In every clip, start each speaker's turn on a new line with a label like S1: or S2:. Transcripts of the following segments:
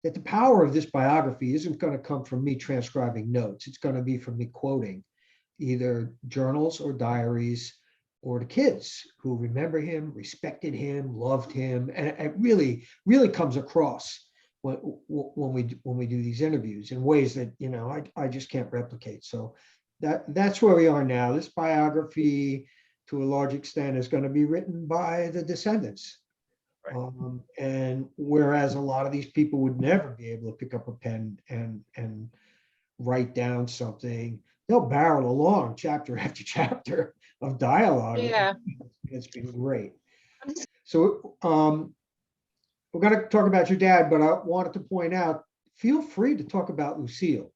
S1: that the power of this biography isn't going to come from me transcribing notes. It's going to be from me quoting either journals or diaries or the kids who remember him, respected him, loved him. And it really, really comes across when we do these interviews in ways that, you know, I just can't replicate. So that's where we are now. This biography, to a large extent, is going to be written by the descendants.
S2: Right.
S1: And whereas a lot of these people would never be able to pick up a pen and write down something, they'll barrel along chapter after chapter of dialogue.
S3: Yeah.
S1: It's been great. So we're going to talk about your dad, but I wanted to point out, feel free to talk about Lucille,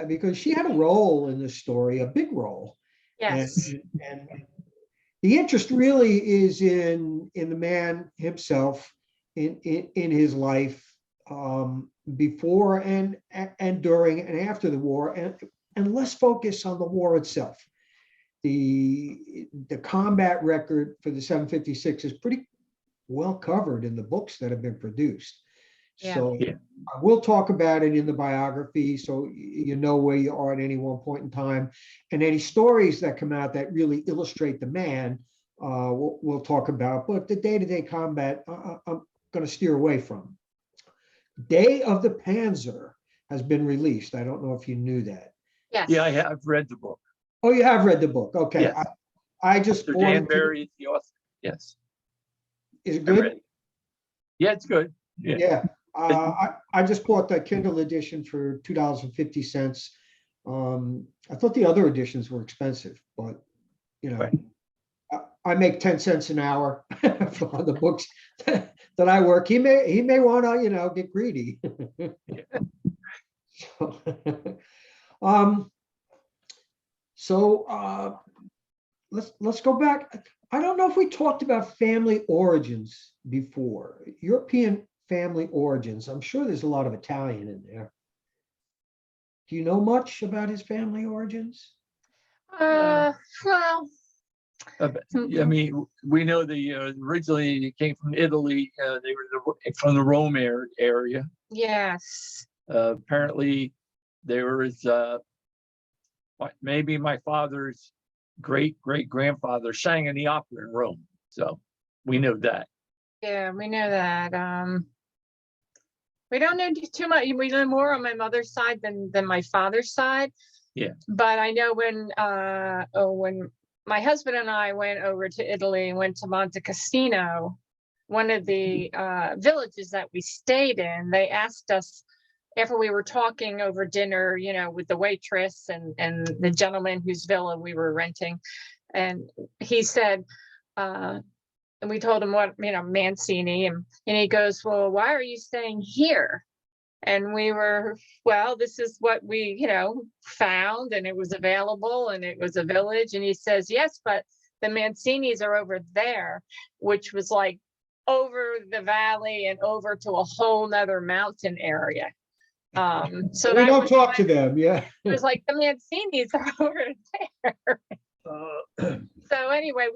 S1: because she had a role in this story, a big role.
S3: Yes.
S1: And the interest really is in the man himself, in his life, before and during and after the war, and less focus on the war itself. The combat record for the 756 is pretty well covered in the books that have been produced.
S3: Yeah.
S1: So
S2: Yeah.
S1: we'll talk about it in the biography, so you know where you are at any one point in time, and any stories that come out that really illustrate the man, we'll talk about. But the day-to-day combat, I'm going to steer away from. Day of the Panzer has been released. I don't know if you knew that.
S3: Yes.
S2: Yeah, I've read the book.
S1: Oh, you have read the book. Okay.
S2: Yes.
S1: I just
S2: Mr.
S1: bought
S2: Dan
S1: it.
S2: Barry is the author. Yes.
S1: Is it
S2: I
S1: good?
S2: read it. Yeah, it's good. Yeah.
S1: Yeah. I just bought the Kindle edition for $2.50. I thought the other editions were expensive, but you know,
S2: Right.
S1: I make 10 cents an hour on the books that I work. He may want to, you know, get greedy. So let's go back. I don't know if we talked about family origins before. European family origins. I'm sure there's a lot of Italian in there. Do you know much about his family origins?
S3: Well,
S2: I mean, we know originally it came from Italy. They were from the Rome area.
S3: yes.
S2: Apparently, there was maybe my father's great grandfather sang in the opera in Rome. So we know that.
S3: Yeah, we know that. We don't know too much. We know more on my mother's side than my father's side.
S2: Yeah.
S3: But I know when my husband and I went over to Italy and went to Monte Cassino, one of the villages that we stayed in, they asked us after we were talking over dinner, you know, with the waitress and the gentleman whose villa we were renting. And he said, and we told him what, you know, Mancini, and he goes, well, why are you staying here? And we were, well, this is what we, you know, found, and it was available, and it was a village. And he says, yes, but the Mancinis are over there, which was like over the valley and over to a whole nother mountain area. So
S1: we
S3: that
S1: don't
S3: was
S1: talk
S3: like,
S1: to them. Yeah.
S3: it was like the Mancinis are over there. So anyway,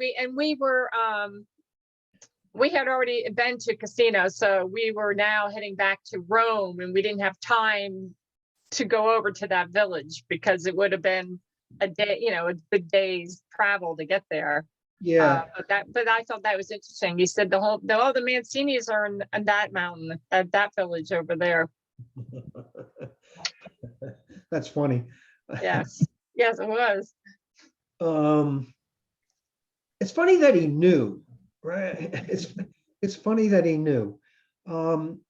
S3: we had already been to Casino, so we were now heading back to Rome, and we didn't have time to go over to that village because it would have been a day, you know, a good day's travel to get there.
S1: Yeah.
S3: But I thought that was interesting. He said the Mancinis are in that mountain, at that village over there.
S1: That's funny.
S3: Yes, yes, it was.
S1: It's funny that he knew, right? It's funny that he knew. And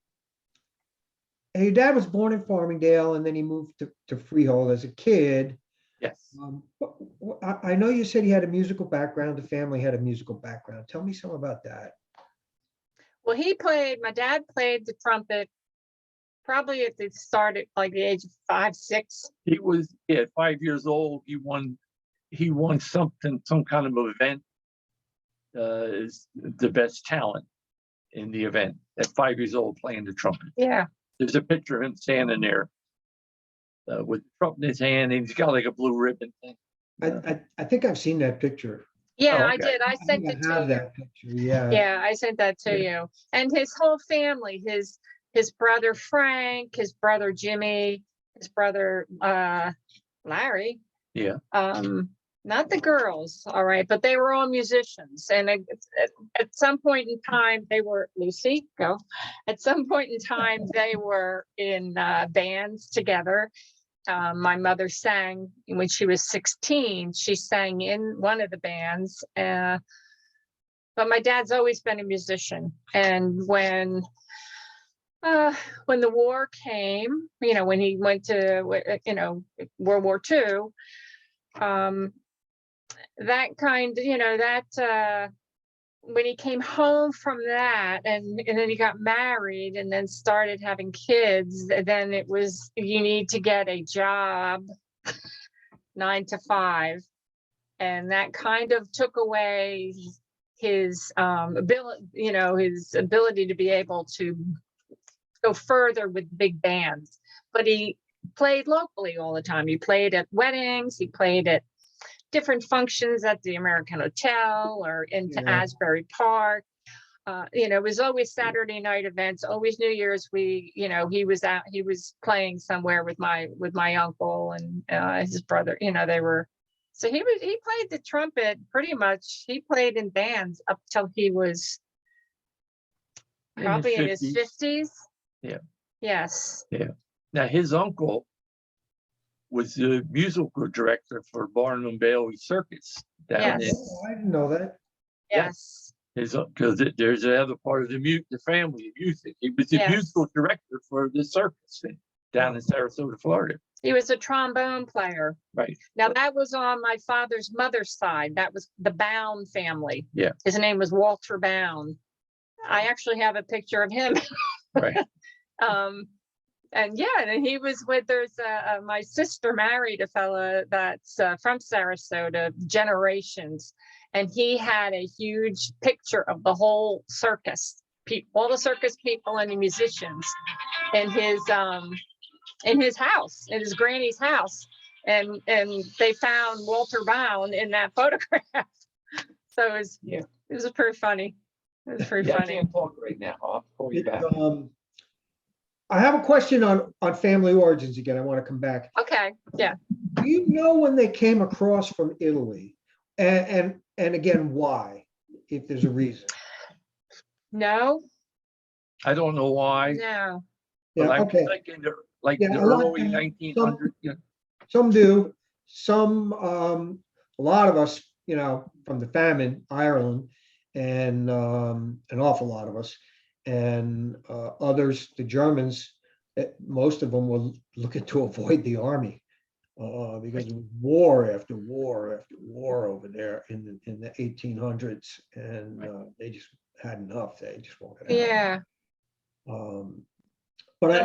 S1: your dad was born in Farmingdale, and then he moved to Freehold as a kid.
S2: Yes.
S1: I know you said he had a musical background. The family had a musical background. Tell me something about that.
S3: Well, my dad played the trumpet probably at the start at like the age of 5, 6.
S2: He was at 5 years old. He won some kind of event. Is the best talent in the event at 5 years old playing the trumpet.
S3: Yeah.
S2: There's a picture of him standing there with the trumpet in his hand, and he's got like a blue ribbon thing.
S1: I think I've seen that picture.
S3: Yeah,
S2: Oh,
S3: I
S2: okay.
S3: did. I sent
S1: think
S3: it
S1: I have
S3: to you.
S1: that picture. Yeah.
S3: Yeah, I sent that to you. And his whole family, his brother Frank, his brother Jimmy, his brother Larry.
S2: Yeah.
S3: Not the girls, all right, but they were all musicians. And at some point in time, they were, Lucy, go. At some point in time, they were in bands together. My mother sang when she was 16. She sang in one of the bands. But my dad's always been a musician. And when the war came, when he went to, World War II, that kind, when he came home from that and then he got married and then started having kids, then it was, you need to get a job 9 to 5. And that kind of took away his ability, his ability to be able to go further with big bands. But he played locally all the time. He played at weddings, he played at different functions at the American Hotel or into Asbury Park. It was always Saturday night events, always New Year's. He was playing somewhere with my uncle and his brother. They were, so he played the trumpet pretty much. He played in bands up till he was probably in his 50s.
S2: Yeah.
S3: Yes.
S2: Yeah. Now his uncle was the musical director for Barnum and Bailey Circus down
S3: Yes.
S2: in
S1: Oh, I didn't know that.
S3: Yes.
S2: because there's another part of the family of music. He was the
S3: Yes.
S2: musical director for the circus down in Sarasota, Florida.
S3: He was a trombone player.
S2: Right.
S3: Now that was on my father's mother's side. That was the Bound family.
S2: Yeah.
S3: His name was Walter Bound. I actually have a picture of him.
S2: Right.
S3: And he was with, my sister married a fella that's from Sarasota, generations. And he had a huge picture of the whole circus, all the circus people and the musicians in his house, in his granny's house. And they found Walter Bound in that photograph. So it was pretty funny. It was pretty funny.
S2: I can't talk right now. I'll call you back.
S1: I have a question on family origins again. I want to come back.
S3: Okay, yeah.
S1: Do you know when they came across from Italy? And again, why, if there's a reason?
S3: No,
S2: I don't know why.
S3: no.
S1: Yeah,
S2: But I'm
S1: okay.
S2: thinking the
S1: Yeah, a lot-
S2: early 1900s.
S1: Some do, some, a lot of us, from the famine, Ireland, and an awful lot of us, and others, the Germans, most of them were looking to avoid the army because of war after war after war over there in the 1800s, and they just had enough. They just wanted out.
S3: Yeah.
S1: But
S3: And
S1: I,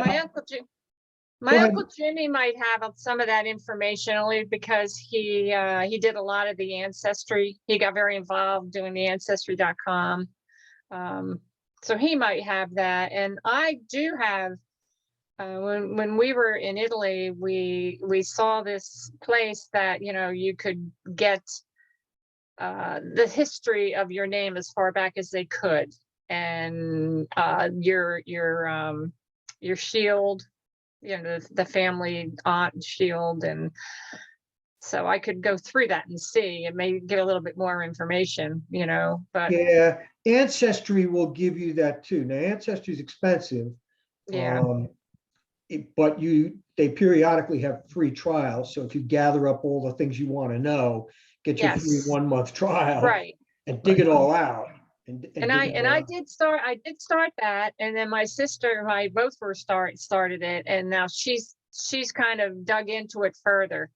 S3: my
S1: ahead.
S3: Uncle Jimmy might have some of that information only because he did a lot of the ancestry. He got very involved doing the ancestry.com. So he might have that. And I do have, when we were in Italy, we saw this place that, you could get the history of your name as far back as they could. And your shield, the family aunt shield. And so I could go through that and see, and maybe get a little bit more information, but
S1: Yeah, Ancestry will give you that too. Now, Ancestry is expensive.
S3: yeah.
S1: But they periodically have free trials. So if you gather up all the things you want to know, get your
S3: Yes.
S1: free 1-month trial
S3: Right.
S1: and dig it all out. And dig it all
S3: I
S1: out.
S3: did start that, and then my sister and I both started it, and now she's kind of dug into it further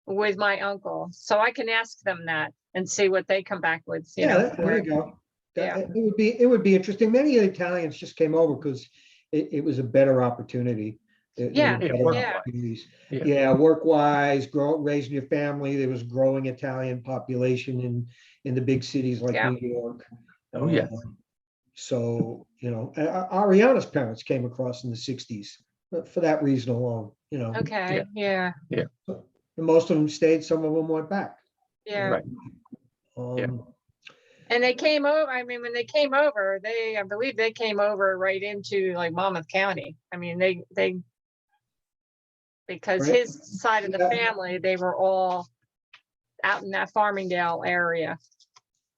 S3: with my uncle. So I can ask them that and see what they come back with.
S1: There you go.
S3: Yeah.
S1: It would be interesting. Many Italians just came over because it was a better opportunity. There were
S3: Yeah,
S1: better
S3: yeah.
S1: opportunities.
S2: Yeah.
S1: Yeah, work-wise, raising your family. There was growing Italian population in the big cities like
S3: Yeah.
S1: New York.
S2: Oh, yeah.
S1: So, Ariana's parents came across in the 60s for that reason alone,
S3: Okay. Yeah.
S1: And most of them stayed, some of them went back.
S3: Yeah.
S2: Right.
S1: Um,
S2: Yeah.
S3: And they came over, I mean, when they came over, I believe they came over right into like Monmouth County. I mean, because
S1: Right.
S3: his side of the
S1: Yeah.
S3: family, they were all out in that Farmingdale area.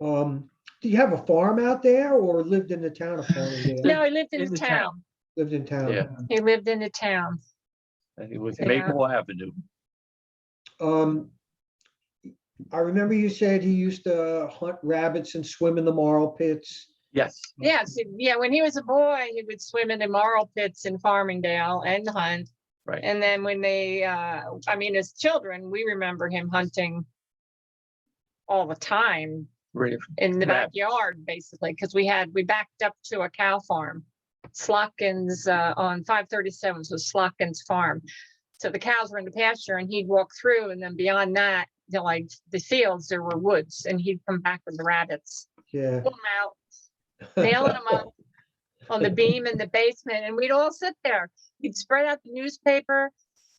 S1: Do you have a farm out there or lived in the town of Farmingdale?
S3: No, he lived in
S2: In
S3: the
S2: the
S3: town.
S1: Lived in town.
S2: Yeah.
S3: He lived in the town.
S2: And it was
S3: Yeah.
S2: Maple Avenue.
S1: I remember you said he used to hunt rabbits and swim in the marl pits.
S2: Yes,
S3: Yes, yeah, when he was a boy, he would swim in the marl pits in Farmingdale and hunt.
S2: right.
S3: And then when I mean, as children, we remember him hunting all the time
S2: Right.
S3: in the
S2: Rabbits.
S3: backyard, basically, because we backed up to a cow farm. Slockins on 537 was Slockins Farm. So the cows were in the pasture and he'd walk through, and then beyond that, like the fields, there were woods, and he'd come back with the rabbits,
S1: Yeah.
S3: pull them out, nailing them up on the beam in the basement, and we'd all sit there. He'd spread out the newspaper,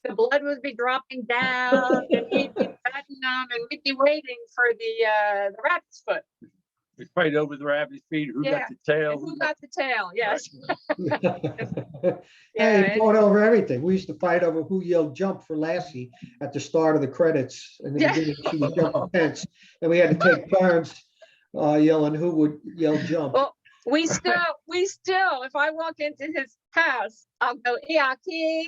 S3: the blood would be dropping down, and he'd be patting them, and we'd be waiting for the rabbit's foot.
S2: We fight over the rabbit's feet. Who
S3: Yeah.
S2: got the tail?
S3: And who got the tail? Yes.
S1: Hey,
S3: Yeah,
S1: he fought over everything. We used to fight over who yelled jump for Lassie at the start of the credits. In the
S3: Yeah.
S1: beginning, she would jump a fence, and we had to take turns yelling who would yell jump.
S3: Well, we still, if I walk into his house, I'll go Iaki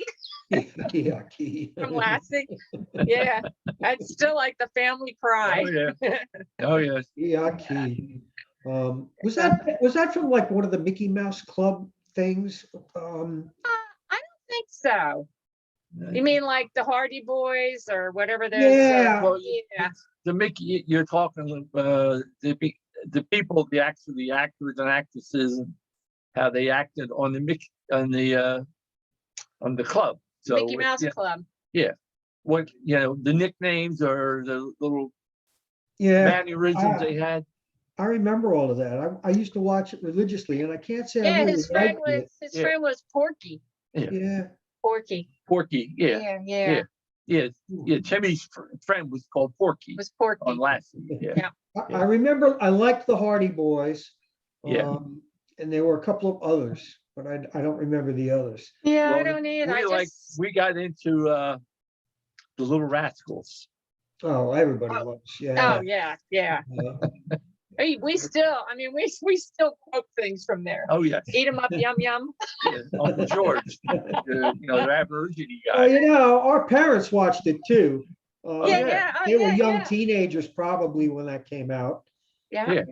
S1: Yeah, Key.
S3: from Lassie. Yeah, that's still like the family cry.
S2: Oh, yeah. Oh, yes.
S1: Yeah, Key. Was that from like one of the Mickey Mouse Club things?
S3: I don't think so. You mean like the Hardy Boys or whatever those?
S1: Yeah.
S2: Well,
S3: Yeah.
S2: The Mickey, you're talking, the people, the actors and actresses, and how they acted on the Mickey, on the club. So
S3: Mickey Mouse
S2: yeah,
S3: Club.
S2: what, the nicknames or the little
S1: Yeah,
S2: mannerisms they had.
S1: I remember all of that. I used to watch it religiously, and I can't say I
S3: Yeah,
S1: really
S3: his friend
S1: liked it.
S3: was
S2: Yeah.
S3: friend was Porky.
S1: Yeah.
S3: Porky.
S2: Porky, yeah,
S3: Yeah.
S2: yeah. Timmy's friend was called Porky
S3: Was Porky.
S2: on Lassie. Yeah,
S1: I remember I liked the Hardy Boys.
S2: Yeah.
S1: And there were a couple of others, but I don't remember the others.
S3: Yeah, I
S2: Well,
S3: don't either.
S2: we got into the Little Rascals.
S1: Oh, everybody
S3: Oh.
S1: was, yeah.
S3: Oh, yeah.
S1: Uh,
S3: We still, I mean, we still quote things from there.
S2: Oh, yes.
S3: Eat 'em up, yum yum.
S2: Yeah, Uncle George, the Aborigine
S1: Well,
S2: guy.
S1: our parents watched it too.
S3: Yeah. Oh,
S1: They were
S3: yeah,
S1: young
S3: yeah.
S1: teenagers probably when that came out.
S3: Yeah.
S2: Yeah.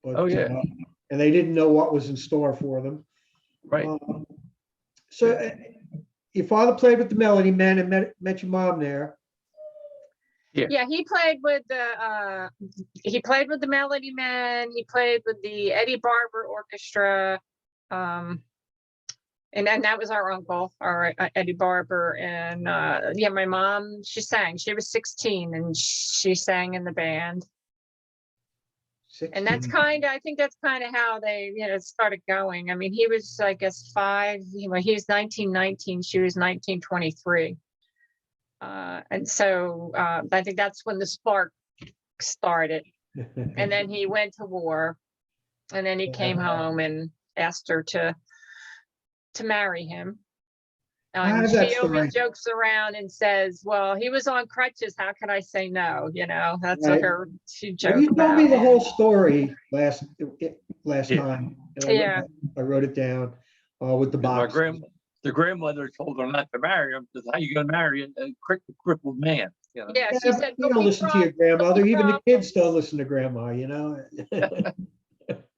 S1: But,
S2: Oh, yeah.
S1: And they didn't know what was in store for them.
S2: Right.
S1: So your father played with the Melody Men and met your mom there.
S3: Yeah, he played with the Melody Men. He played with the Eddie Barber Orchestra. And then that was our uncle, our Eddie Barber. And yeah, my mom, she sang. She was 16 and she sang in the band. And that's
S1: 16.
S3: I think that's kind of how they, started going. I mean, he was, I guess, 5, he was 1919, she was 1923. And so I think that's when the spark started. And then he went to war, and then he came home and asked her to marry him.
S1: How did that
S3: She
S1: story-
S3: always jokes around and says, "Well, he was on crutches. How could I say no?" That's
S1: Right.
S3: what she
S1: Well,
S3: joked
S1: you told
S3: about.
S1: me the whole story last
S2: Yeah.
S1: time. and
S3: Yeah.
S1: I wrote it down with the
S2: My
S1: box.
S2: the grandmother told her not to marry him because how you gonna marry a crippled man?
S3: Yeah,
S1: Yeah,
S3: she
S1: but
S3: said,
S1: you don't listen to your grandmother.
S3: be
S1: Even the kids
S3: problems.
S1: don't listen to grandma,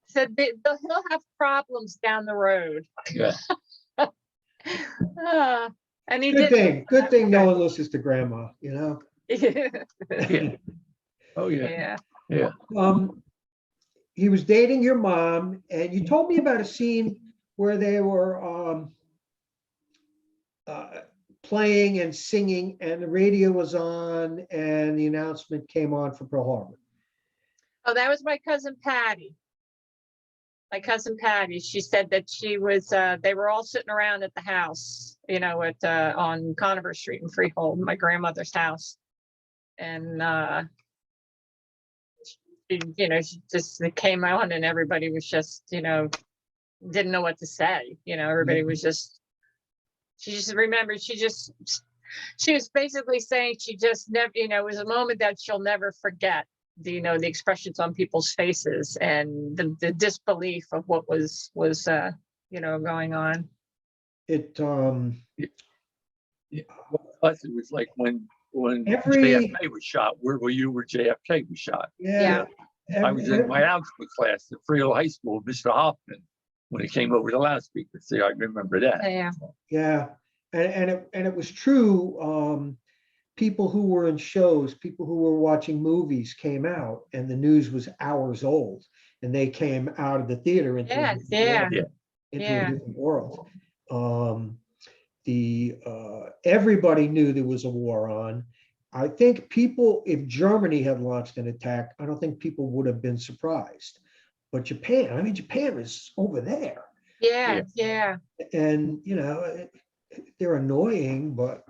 S3: said he'll have problems down the road.
S2: Yeah.
S3: And he
S1: Good
S3: did.
S1: thing. Good thing no one listens to grandma,
S2: Yeah.
S3: Yeah.
S2: Oh, yeah.
S1: He was dating your mom, and you told me about a scene where they were playing and singing, and the radio was on, and the announcement came on for Pearl Harbor.
S3: Oh, that was my cousin Patty. My cousin Patty, she said that she was, they were all sitting around at the house, on Conover Street in Freehold, my grandmother's house. And she just it came on and everybody was just, didn't know what to say. Everybody was just, she just remembered, she was basically saying she just never, it was a moment that she'll never forget. The expressions on people's faces and the disbelief of what was going on.
S1: It,
S2: Plus, it was like when
S1: Every-
S2: JFK was shot. Where were you? Where JFK was shot?
S1: yeah.
S2: I was in my algebra class at Frio High School, Mr. Hoffman, when he came over the loudspeaker. See, I remember that.
S3: Yeah.
S1: Yeah, and it was true. People who were in shows, people who were watching movies came out, and the news was hours old, and they came out of the theater into a
S3: Yes,
S1: different world,
S3: yeah.
S1: into a different world. Everybody knew there was a war on. I think people, if Germany had launched an attack, I don't think people would have been surprised. But Japan, Japan is over there.
S3: Yeah.
S1: And, they're annoying, but,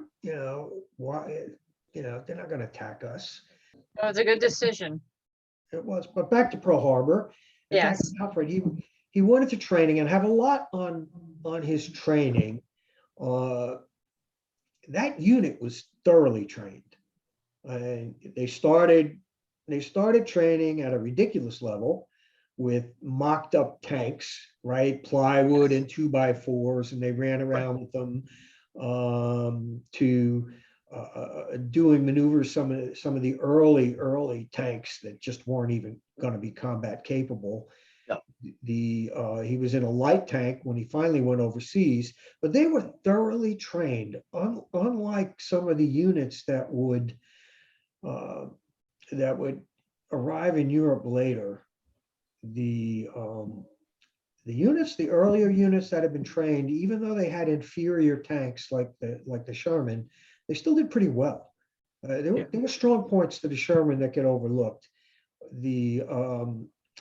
S1: why, they're not going to attack us.
S3: It was a good decision.
S1: It was, but back to Pearl Harbor. and back to
S3: Yes.
S1: Alfred, he went into training and have a lot on his training. That unit was thoroughly trained. And they started training at a ridiculous level with mocked up tanks, right? Plywood and 2x4s, and they ran around with them to doing maneuvers. Some of the early tanks that just weren't even going to be combat capable.
S2: Yeah.
S1: He was in a light tank when he finally went overseas, but they were thoroughly trained, unlike some of the units that would arrive in Europe later. The earlier units that had been trained, even though they had inferior tanks like the Sherman, they still did pretty well. There were strong points to the Sherman that get overlooked.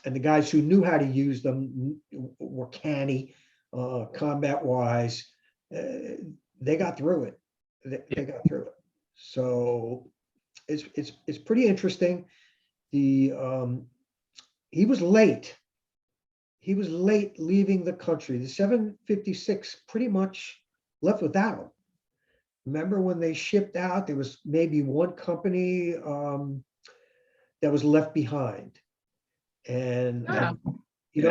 S1: And the guys who knew how to use them were canny, combat wise. They got through it. They got through it. So it's pretty interesting. He was late. He was late leaving the country. The 756 pretty much left without him. Remember when they shipped out, there was maybe one company that was left behind. And
S2: that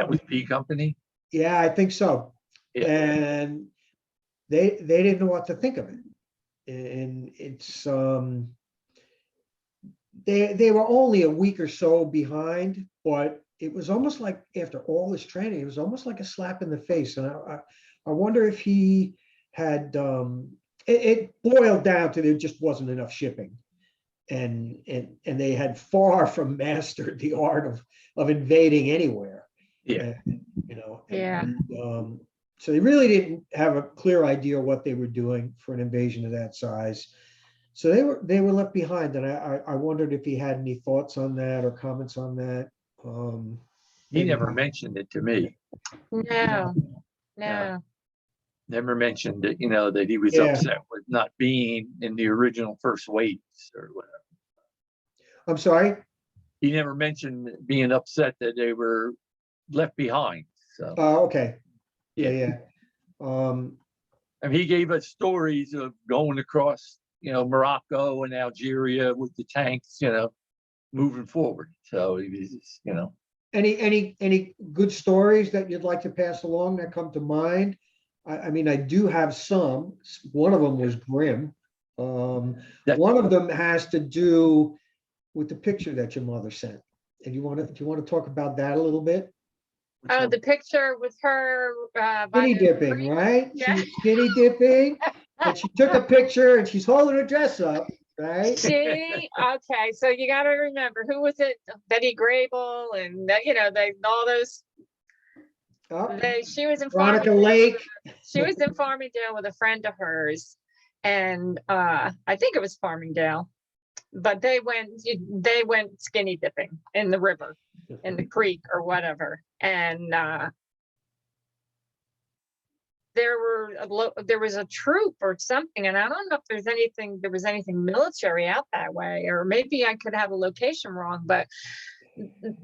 S2: was P Company.
S1: Yeah, I think so.
S2: Yeah.
S1: And they didn't know what to think of it. And it's they were only a week or so behind, but it was almost like after all this training, it was almost like a slap in the face. And I wonder if he had it boiled down to there just wasn't enough shipping. And they had far from mastered the art of invading anywhere.
S2: Yeah.
S1: So they really didn't have a clear idea what they were doing for an invasion of that size. So they were left behind, and I wondered if he had any thoughts on that or comments on that.
S2: He never mentioned it to me.
S3: No.
S2: Never mentioned that, that he was upset with not being in the original first waves or whatever.
S1: I'm sorry?
S2: He never mentioned being upset that they were left behind. So
S1: Okay. Yeah.
S2: And he gave us stories of going across, Morocco and Algeria with the tanks, moving forward. So he was,
S1: Any good stories that you'd like to pass along that come to mind? I do have some. One of them was grim. One of them has to do with the picture that your mother sent. And do you want to talk about that a little bit?
S3: Oh, the picture with her
S1: skinny dipping, right?
S3: Yeah.
S1: She was skinny dipping, and she took a picture, and she's holding her dress up, right?
S3: Okay, so you got to remember, who was it? Betty Grable, and all those.
S1: Oh,
S3: She was in
S1: Veronica
S3: Farmingdale.
S1: Lake.
S3: She was in Farmingdale with a friend of hers, and I think it was Farmingdale, but they went skinny dipping in the river, in the creek or whatever, and there was a troop or something, and I don't know if there was anything military out that way, or maybe I could have a location wrong, but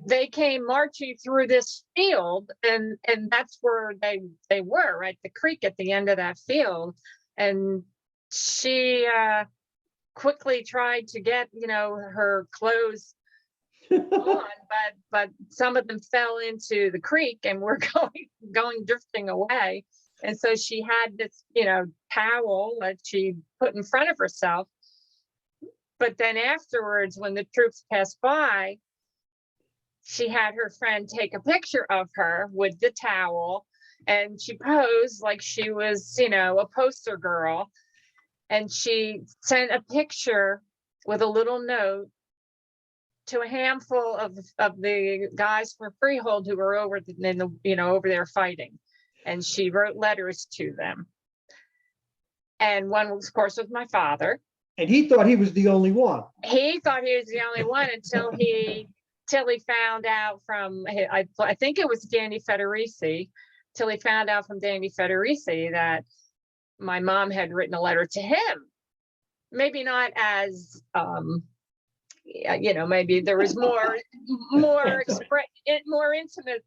S3: they came marching through this field, and that's where they were, right, the creek at the end of that field. And she quickly tried to get, her clothes on, but some of them fell into the creek and were going drifting away. And so she had this, towel that she put in front of herself. But then afterwards, when the troops passed by, she had her friend take a picture of her with the towel, and she posed like she was, a poster girl. And she sent a picture with a little note to a handful of the guys from Freehold who were over over there fighting. And she wrote letters to them. And one, of course, was my father.
S1: And he thought he was the only one.
S3: He thought he was the only one until he found out from, I think it was Danny Federici, till he found out from Danny Federici that my mom had written a letter to him. Maybe not as, maybe there was more intimate,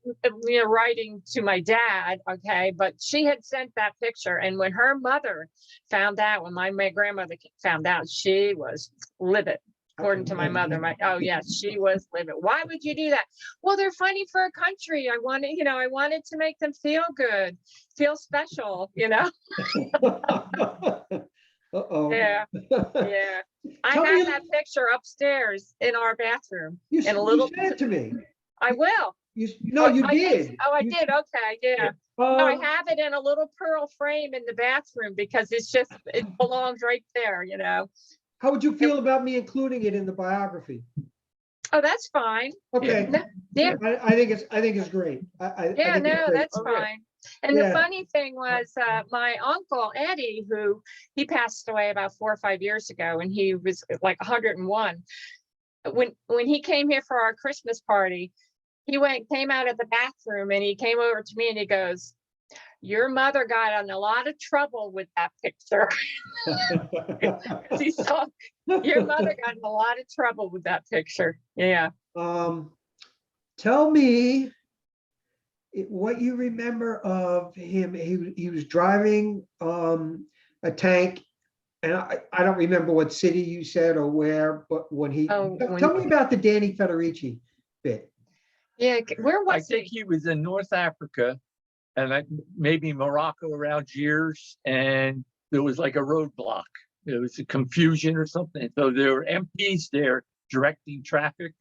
S3: writing to my dad. Okay. But she had sent that picture. And when her mother found out, when my grandmother found out, she was livid. According to my mother, yes, she was livid. Why would you do that? Well, they're fighting for a country. I wanted to make them feel good, feel special,
S1: Uh-oh.
S3: Yeah. Yeah. I
S1: Tell me
S3: have
S1: a-
S3: that picture upstairs in our bathroom.
S1: You
S3: in a
S1: you
S3: little-
S1: sent it to me.
S3: I will.
S1: No, you
S3: I guess-
S1: did.
S3: Oh, I
S1: You-
S3: did. Okay. Yeah. No, I
S1: Um,
S3: have it in a little pearl frame in the bathroom because it belongs right there,
S1: How would you feel about me including it in the biography?
S3: Oh, that's fine.
S1: Okay.
S3: Yeah.
S1: I think it's great. I
S3: Yeah,
S1: think it's
S3: no,
S1: great.
S3: that's
S2: Oh, yeah.
S3: fine. And the
S1: Yeah.
S3: funny thing was, my uncle Eddie, he passed away about 4 or 5 years ago, and he was like 101. When he came here for our Christmas party, came out of the bathroom and he came over to me and he goes, "Your mother got in a lot of trouble with that picture." He saw your mother got in a lot of trouble with that picture. Yeah.
S1: Tell me what you remember of him. He was driving a tank, and I don't remember what city you said or where, but when he tell me about the Danny Federici bit.
S3: Yeah. Where
S2: I
S3: was
S2: think
S3: he?
S2: he was in North Africa, and maybe Morocco or Algiers, and there was like a roadblock. There was a confusion or something. So there were MPs there directing traffic,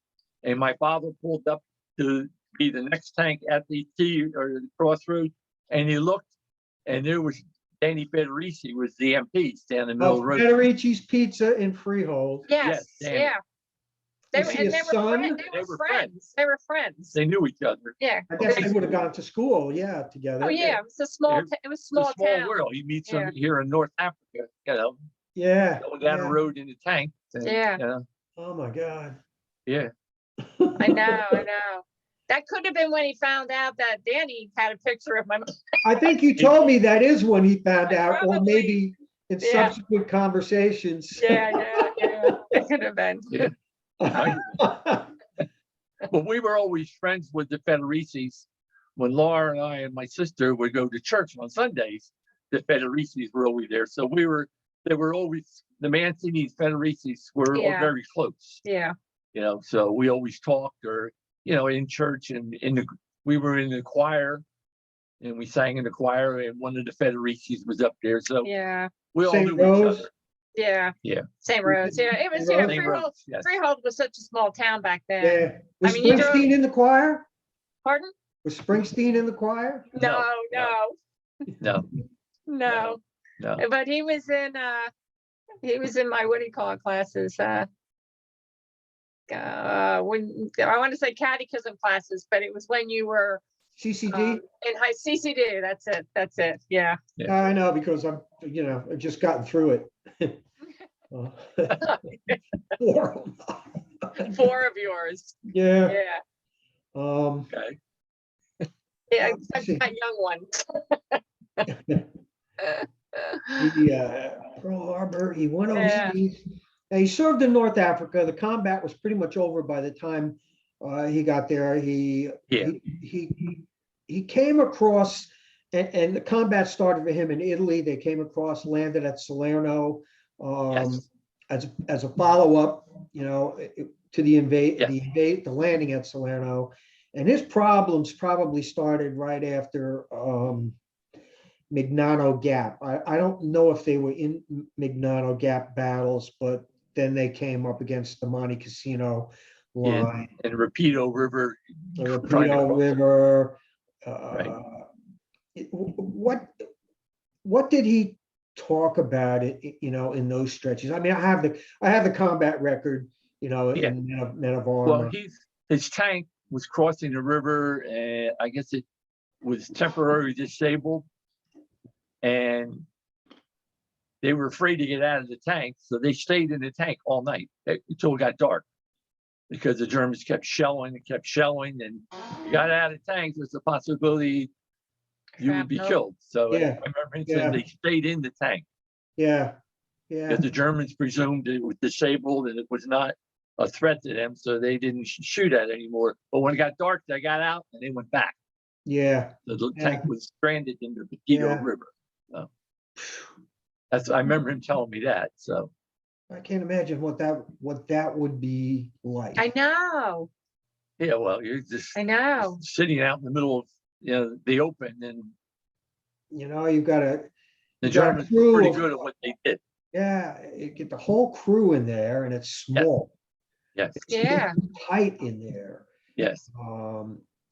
S2: and my father pulled up to be the next tank at the T or the crossroad, and he looked, and there was Danny Federici was the MP down the middle of the road.
S1: Federici's Pizza in Freehold.
S3: Yes.
S2: Danny.
S3: Yeah.
S1: Was he a son?
S3: They were friends. They were friends.
S2: They knew each other.
S3: Yeah.
S1: I guess they would have gone to school, yeah, together.
S3: Oh yeah, it was a small. It was
S2: It's
S3: small
S2: a small
S3: town.
S2: world. You meet
S3: Yeah.
S2: some here in North Africa,
S1: Yeah.
S2: going down
S1: yeah.
S2: the road in a tank. and,
S3: Yeah.
S1: Oh my God.
S2: Yeah.
S3: I know. I know. That could have been when he found out that Danny had a picture of my mom.
S1: I think you told me that is when he found out, or
S3: Probably.
S1: maybe in
S3: Yeah.
S1: subsequent conversations.
S3: Yeah. It could have been.
S2: Yeah. But we were always friends with the Federicis. When Laura and I and my sister would go to church on Sundays, the Federicis were always there. So they were always, the Mancini's Federicis were all
S3: Yeah.
S2: very close,
S3: Yeah.
S2: so we always talked or, in church and we were in the choir and we sang in the choir and one of the Federicis was up there. So
S3: Yeah.
S2: we all
S1: St.
S2: knew
S1: Rose?
S2: each other.
S3: Yeah.
S2: Yeah.
S3: Same roads. Yeah. It was.
S1: Same
S3: Yeah.
S1: roads.
S2: Same
S3: Freehold.
S2: roads, yes.
S3: Freehold was such a small town back then.
S1: Yeah. Was
S3: mean, you drove-
S1: Springsteen in the choir?
S3: Pardon?
S1: Was Springsteen in the choir?
S3: No.
S2: No.
S3: No.
S2: No. No.
S3: But he was in my, what do you call it, classes? When I want to say catechism classes, but it was when you were
S1: CCD?
S3: in high CCD. That's it. Yeah.
S1: I know, because I've just gotten through it. Four.
S3: 4 of yours.
S1: Yeah.
S3: Yeah.
S2: Okay.
S3: Yeah.
S1: Let's
S3: Except
S1: see.
S3: that young one.
S1: Pearl Harbor, he went
S3: Yeah.
S1: overseas. Now, he served in North Africa. The combat was pretty much over by the time he got there,
S2: Yeah.
S1: he came across, and the combat started for him in Italy. They came across, landed at Salerno,
S2: Yes.
S1: as a follow-up, to
S2: Yes.
S1: the landing at Salerno. And his problems probably started right after Mignano Gap. I don't know if they were in Mignano Gap battles, but then they came up against the Monte Cassino
S2: Yeah.
S1: line,
S2: And Rapido River.
S1: the
S2: trying to
S1: Rapido
S2: cross.
S1: River.
S2: Right.
S1: What did he talk about it, in those stretches? I mean, I have the combat record,
S2: Yeah.
S1: in Men of
S2: Well,
S1: Armor.
S2: his tank was crossing the river, and I guess it was temporarily disabled, and they were afraid to get out of the tank, so they stayed in the tank all night until it got dark, because the Germans kept shelling and kept shelling, and you got out of the tank, there's a possibility you would be
S3: Shrapnel.
S2: killed. So
S1: Yeah.
S2: I remember him saying they stayed in the tank
S1: Yeah,
S2: because the Germans presumed it was disabled and it was not a threat to them, so they didn't shoot at it anymore. But when it got dark, they got out and they went back.
S1: yeah,
S2: The
S1: Yeah.
S2: tank was stranded in the Petito
S1: Yeah.
S2: River. So I remember him telling me that. So
S1: I can't imagine what that would be like.
S3: I know,
S2: yeah, well, you're just
S3: I know.
S2: sitting out in the middle of the open, and
S1: You've got
S2: the
S1: You got a
S2: Germans were
S1: crew
S2: pretty
S1: of-
S2: good at what they did.
S1: you get the whole crew in there, and it's small.
S2: Yes,
S3: Yeah.
S1: Tight in there,
S2: yes.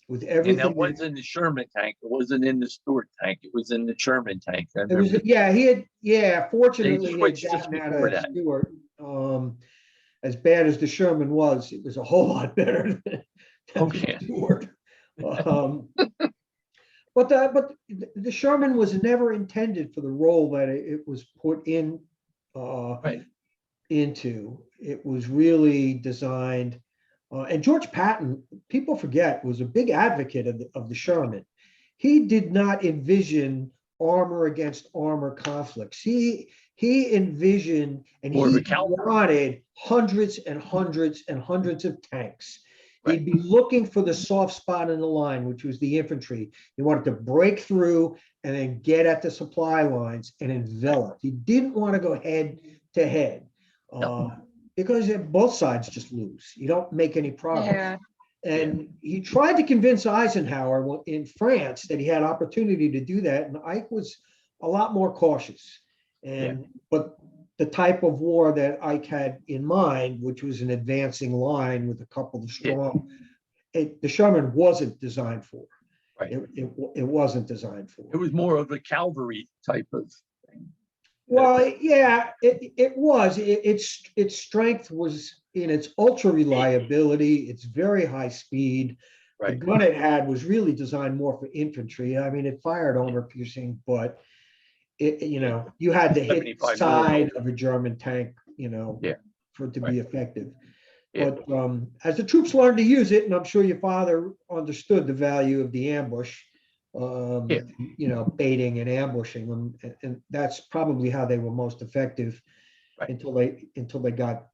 S1: with
S2: And
S1: everything.
S2: that wasn't in the Sherman tank. It wasn't in the Stuart tank. It was in the Sherman tank. I
S1: It was,
S2: remember.
S1: fortunately, he had
S2: switched just
S1: gotten out
S2: before
S1: of
S2: that.
S1: Stewart. As bad as the Sherman was, it was a whole lot better than
S2: Oh,
S1: the
S2: yeah.
S1: Stewart. But the Sherman was never intended for the role that it was put in,
S2: Right.
S1: into. It was really designed, and George Patton, people forget, was a big advocate of the Sherman. He did not envision armor against armor conflicts. He envisioned, and
S2: More of a
S1: he
S2: cavalry.
S1: wanted hundreds and hundreds and hundreds of tanks.
S2: Right.
S1: He'd be looking for the soft spot in the line, which was the infantry. He wanted to break through and then get at the supply lines and envelop. He didn't want to go head to head,
S2: No.
S1: because both sides just lose. You don't make any progress.
S3: Yeah.
S1: And he tried to convince Eisenhower in France that he had opportunity to do that, and Ike was a lot more cautious. But the type of war that Ike had in mind, which was an advancing line with a couple of strong, the Sherman wasn't designed for.
S2: Right.
S1: It wasn't designed for.
S2: It was more of a cavalry type of thing.
S1: Well, yeah, it was. Its strength was in its ultra reliability, its very high speed. The
S2: Right.
S1: gun it had was really designed more for infantry. I mean, it fired armor piercing, but you had to hit the
S2: 75
S1: side of a German tank,
S2: Yeah.
S1: for it to be effective.
S2: Yeah.
S1: But as the troops learned to use it, and I'm sure your father understood the value of the ambush, baiting and ambushing them, and that's probably how they were most effective.
S2: Right.
S1: until they got,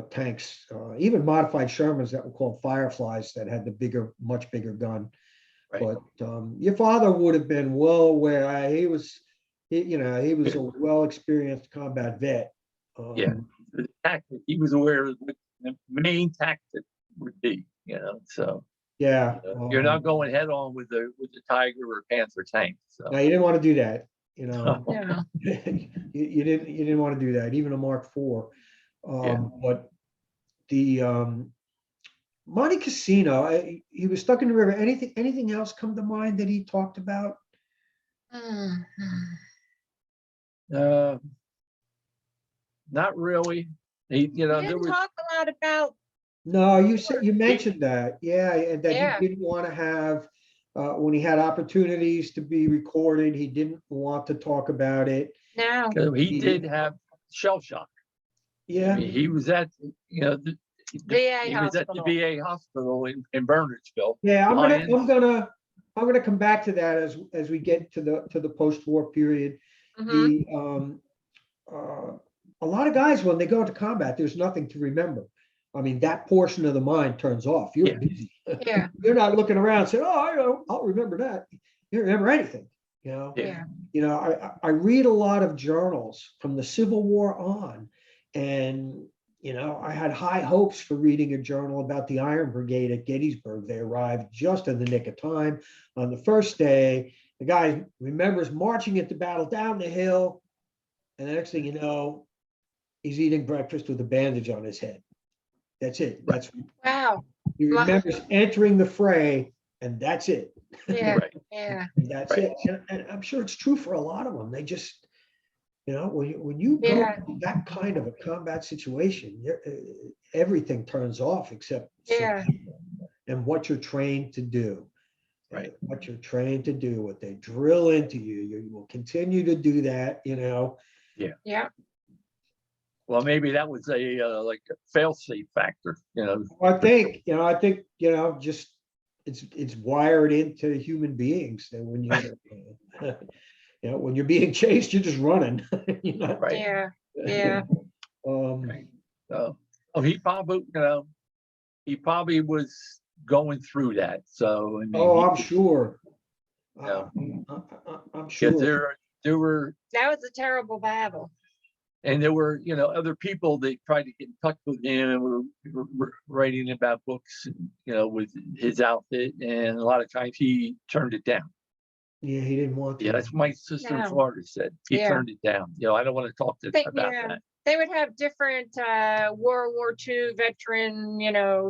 S1: tanks, even modified Shermans that were called Fireflies that had the much bigger gun.
S2: Right.
S1: But your father would have been well aware. He was a well-experienced combat vet.
S2: Yeah. The tactic, he was aware of what the main tactic would be, so
S1: Yeah.
S2: you're not going head on with the Tiger or Panther tank. So
S1: No, you didn't want to do that.
S3: Yeah.
S1: You didn't want to do that, even a Mark IV. But the Monte Cassino, he was stuck in the river. Anything else come to mind that he talked about?
S2: not really. He,
S3: We
S2: there
S3: didn't
S2: was
S3: talk a lot about,
S1: No, you mentioned that. Yeah, and that
S3: Yeah.
S1: he didn't want to have, when he had opportunities to be recorded, he didn't want to talk about it.
S3: no,
S2: he did have shell shock. I
S1: Yeah,
S2: mean, he was at
S3: VA
S2: he was at the
S3: hospital.
S2: VA hospital in Bernardsville.
S1: yeah.
S2: Lions.
S1: I'm gonna come back to that as we get to the post-war period.
S3: Mhm.
S1: A lot of guys, when they go into combat, there's nothing to remember. I mean, that portion of the mind turns off. You're
S2: Yeah.
S1: busy.
S3: Yeah,
S1: You're not looking around saying, oh, I'll remember that. You don't remember anything, you know?
S2: Yeah.
S1: I read a lot of journals from the Civil War on, and, I had high hopes for reading a journal about the Iron Brigade at Gettysburg. They arrived just in the nick of time. On the first day, the guy remembers marching into battle down the hill, and the next thing you know, he's eating breakfast with a bandage on his head. That's it. That's
S3: wow,
S1: he
S3: Wow.
S1: remembers entering the fray, and that's it.
S3: yeah,
S2: Right.
S3: yeah,
S1: And that's
S2: Right.
S1: it. And I'm sure it's true for a lot of them. They just, when you go
S3: Yeah.
S1: to that kind of a combat situation, everything turns off except
S3: Yeah.
S1: survival and what you're trained to do.
S2: Right.
S1: What you're trained to do, what they drill into you, you will continue to do that,
S3: yeah,
S2: Well, maybe that was a like a fail-safe factor,
S1: I think, just it's wired into human beings that when when you're being chased, you're just running.
S2: right?
S3: yeah, yeah,
S1: Um,
S2: So, he probably was going through that. So, I mean,
S1: I'm sure.
S2: Yeah.
S1: I'm
S2: because
S1: sure.
S2: there were,
S3: that was a terrible battle.
S2: and there were, other people that tried to get in touch with him and were writing about books, with his outfit, and a lot of times he turned it down.
S1: Yeah, he didn't want to.
S2: Yeah, that's what my sister in
S3: Yeah.
S2: Florida said. He
S3: Yeah.
S2: turned it down. I don't want to talk about
S3: Yeah,
S2: that.
S3: they would have different World War II veteran,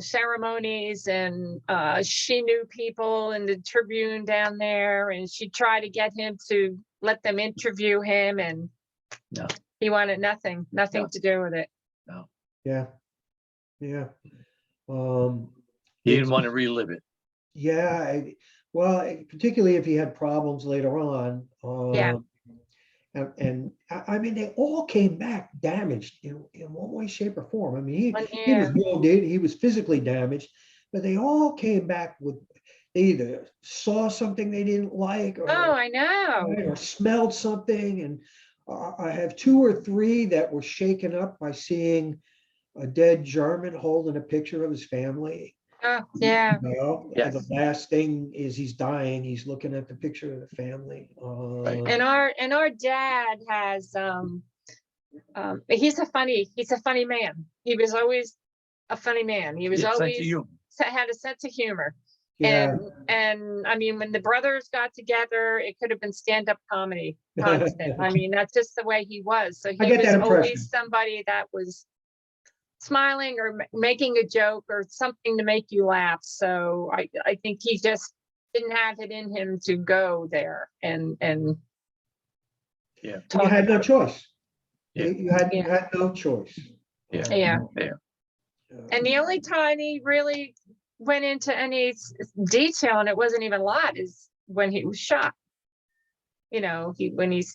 S3: ceremonies, and she knew people in the Tribune down there, and she tried to get him to let them interview him, and
S2: No.
S3: he wanted nothing
S2: No.
S3: to do with it.
S1: Yeah. Yeah. Um,
S2: He
S1: it's-
S2: didn't want to relive it.
S1: Yeah, well, particularly if he had problems later on.
S3: Yeah.
S1: And I mean, they all came back damaged in one way, shape, or form. I mean, he was
S3: Yeah.
S1: wounded, he was physically damaged, but they all came back with, they either saw something they didn't like,
S3: Oh, I know.
S1: or smelled something. And I have 2 or 3 that were shaken up by seeing a dead German holding a picture of his family.
S3: Oh, yeah.
S2: Yes.
S1: The last thing is he's dying. He's looking at the picture of the family.
S2: Right.
S3: And our dad has he's a funny man. He was always a funny man. He was
S2: Yeah, sense of
S3: always
S2: humor.
S3: had a sense of humor.
S1: Yeah.
S3: And I mean, when the brothers got together, it could have been stand-up comedy constant. I mean, that's just the way he was. So he
S1: get
S3: was
S1: that impression.
S3: always somebody that was smiling or making a joke or something to make you laugh. So I think he just didn't have it in him to go there and
S2: Yeah.
S1: You
S3: talk
S1: had no
S3: about-
S1: choice.
S2: Yeah.
S1: You had no choice.
S2: Yeah.
S3: Yeah.
S2: Yeah.
S3: And the only time he really went into any detail, and it wasn't even a lot, is when he was shot. When he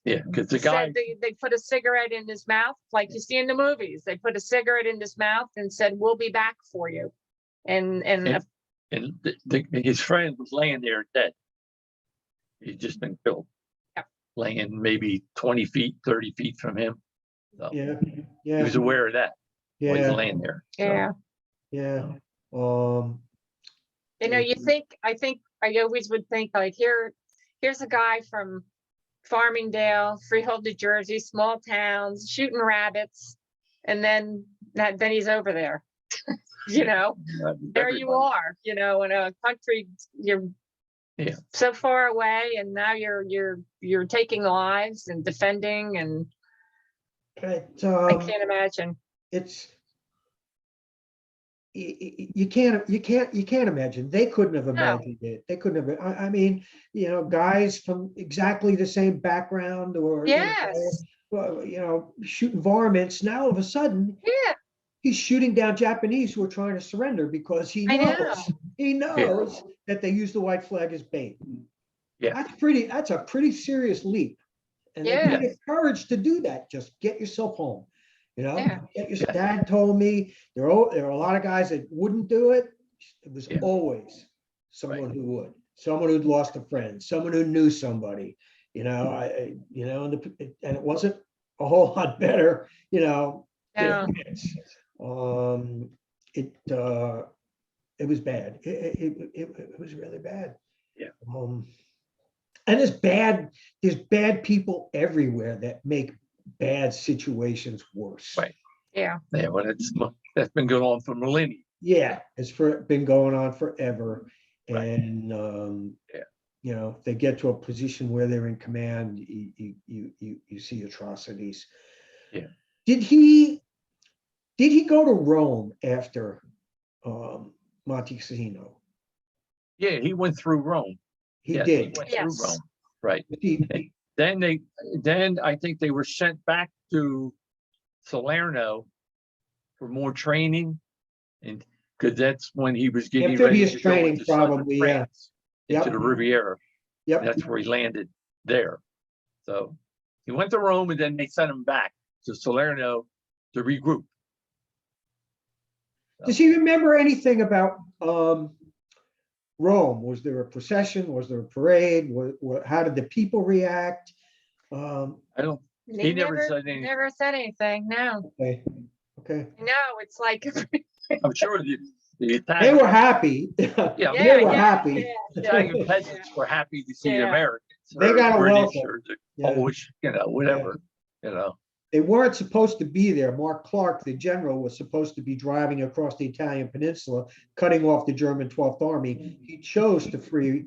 S2: Yeah. Because the guy,
S3: said they put a cigarette in his mouth, like you see in the movies. They put a cigarette in his mouth and said, "We'll be back for you." And
S2: his friend was laying there dead. He'd just been killed.
S3: Yeah.
S2: Laying maybe 20 feet, 30 feet from him. So
S1: Yeah.
S2: he
S1: Yeah.
S2: was aware of that while he's
S1: Yeah.
S2: laying there. So,
S3: yeah,
S1: Yeah.
S3: I always would think like here's a guy from Farmingdale, Freehold, New Jersey, small towns, shooting rabbits, and then he's over there. There you are, in a country you're
S2: Yeah.
S3: so far away, and now you're taking lives and defending, and I can't imagine.
S1: It's you can't imagine. They couldn't have imagined it. They couldn't have. I mean, guys from exactly the same background, or
S3: Yes.
S1: shooting varmints. Now all of a sudden,
S3: Yeah,
S1: he's shooting down Japanese who are trying to surrender because he
S3: I
S1: knows that they use the white flag as bait.
S2: Yeah.
S1: That's a pretty serious leap. And
S3: Yeah.
S1: if you get courage to do that, just get yourself home.
S3: Yeah.
S2: Yeah.
S1: Dad told me there are a lot of guys that wouldn't do it. It was
S2: Yeah.
S1: always someone who would, someone who'd lost a friend, someone who knew somebody, and it wasn't a whole lot better,
S3: No.
S1: It was bad. It was really bad.
S2: Yeah.
S1: And there's bad people everywhere that make bad situations worse.
S2: Right.
S3: Yeah.
S2: Yeah, well, that's been going on for millennia.
S1: Yeah, been going on forever.
S2: Right.
S1: And
S2: Yeah.
S1: you know, if they get to a position where they're in command, you see atrocities.
S2: Yeah.
S1: Did he go to Rome after Monte Cassino?
S2: Yeah, he went through Rome.
S1: He
S2: Yes,
S1: did.
S2: He went through
S3: Yes.
S2: Rome. Right.
S1: He-
S2: Then I think they were sent back to Salerno for more training, and because that's when he was getting ready
S1: Amphibious
S2: to go
S1: training,
S2: into southern
S1: probably, yeah.
S2: France, into
S1: Yep.
S2: the Riviera.
S1: Yep.
S2: That's where he landed there. So he went to Rome, and then they sent him back to Salerno to regroup.
S1: Does he remember anything about Rome? Was there a procession? Was there a parade? How did the people react?
S2: I don't.
S3: He
S2: never said anything.
S3: Never said anything. No.
S1: Okay. Okay.
S3: No, it's like
S2: I'm sure the
S1: They
S2: Italian,
S1: were happy.
S2: Yeah,
S1: They were happy.
S2: Italian peasants were happy to see
S3: Yeah.
S2: Americans.
S1: They
S2: or
S1: got a
S2: British
S1: welcome.
S2: or the
S1: Yeah.
S2: Polish, whatever.
S1: They weren't supposed to be there. Mark Clark, the general, was supposed to be driving across the Italian peninsula, cutting off the German 12th Army. He chose to free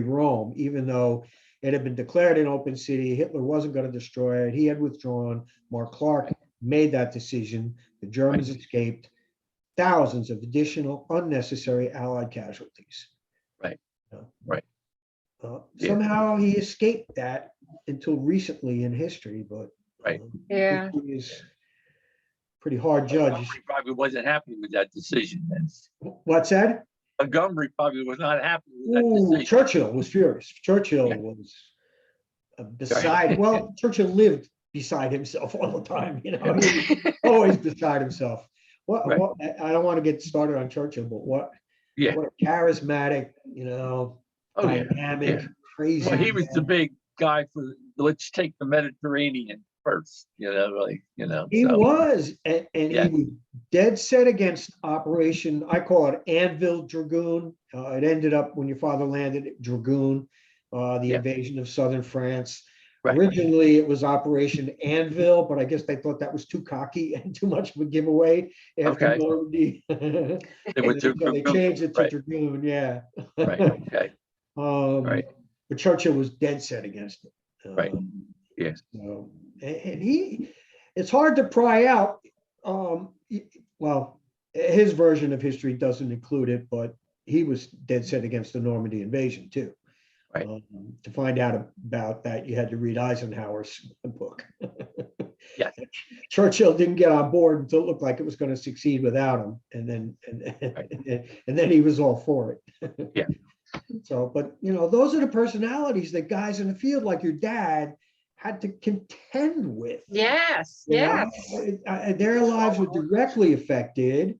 S1: Rome, even though it had been declared an open city. Hitler wasn't going to destroy it. He had withdrawn. Mark Clark made that decision. The Germans escaped. Thousands of additional unnecessary Allied casualties.
S2: Right.
S1: Uh,
S2: Right. Yeah.
S1: Somehow he escaped that until recently in history, but
S2: Right.
S3: Yeah.
S1: history is pretty hard judge.
S2: Montgomery probably wasn't happy with that decision.
S1: What's that?
S2: Montgomery probably was not happy with that
S1: Ooh,
S2: decision.
S1: Churchill was furious. Churchill
S2: Yeah.
S1: was beside. Well, Churchill lived beside himself all the time. You know, he was always beside himself.
S2: Right.
S1: I don't want to get started on Churchill, but what
S2: Yeah.
S1: a charismatic,
S2: Oh, yeah.
S1: dynamic,
S2: Yeah.
S1: crazy.
S2: Well, he was the
S1: man.
S2: big guy for let's take the Mediterranean first,
S1: He
S2: so,
S1: was, and
S2: Yeah.
S1: he was dead set against Operation, I call it Anvil Dragoon. It ended up when your father landed at Dragoon, the
S2: Yeah.
S1: invasion of southern France.
S2: Right.
S1: Originally, it was Operation Anvil, but I guess they thought that was too cocky and too much of a giveaway after
S2: Okay.
S1: Normandy.
S2: They went to
S1: So they
S2: Dragoon.
S1: changed it to
S2: Right.
S1: Dragoon, yeah.
S2: Right. Okay. Right.
S1: But Churchill was dead set against it.
S2: Right. Yes.
S1: So, and it's hard to pry out. Well, his version of history doesn't include it, but he was dead set against the Normandy invasion too.
S2: Right.
S1: To find out about that, you had to read Eisenhower's book.
S2: Yeah.
S1: Churchill didn't get on board until it looked like it was going to succeed without him, and then he was all for it.
S2: Yeah.
S1: So, but those are the personalities that guys in the field like your dad had to contend with.
S3: Yes.
S1: You know,
S3: Yes.
S1: their lives were directly affected.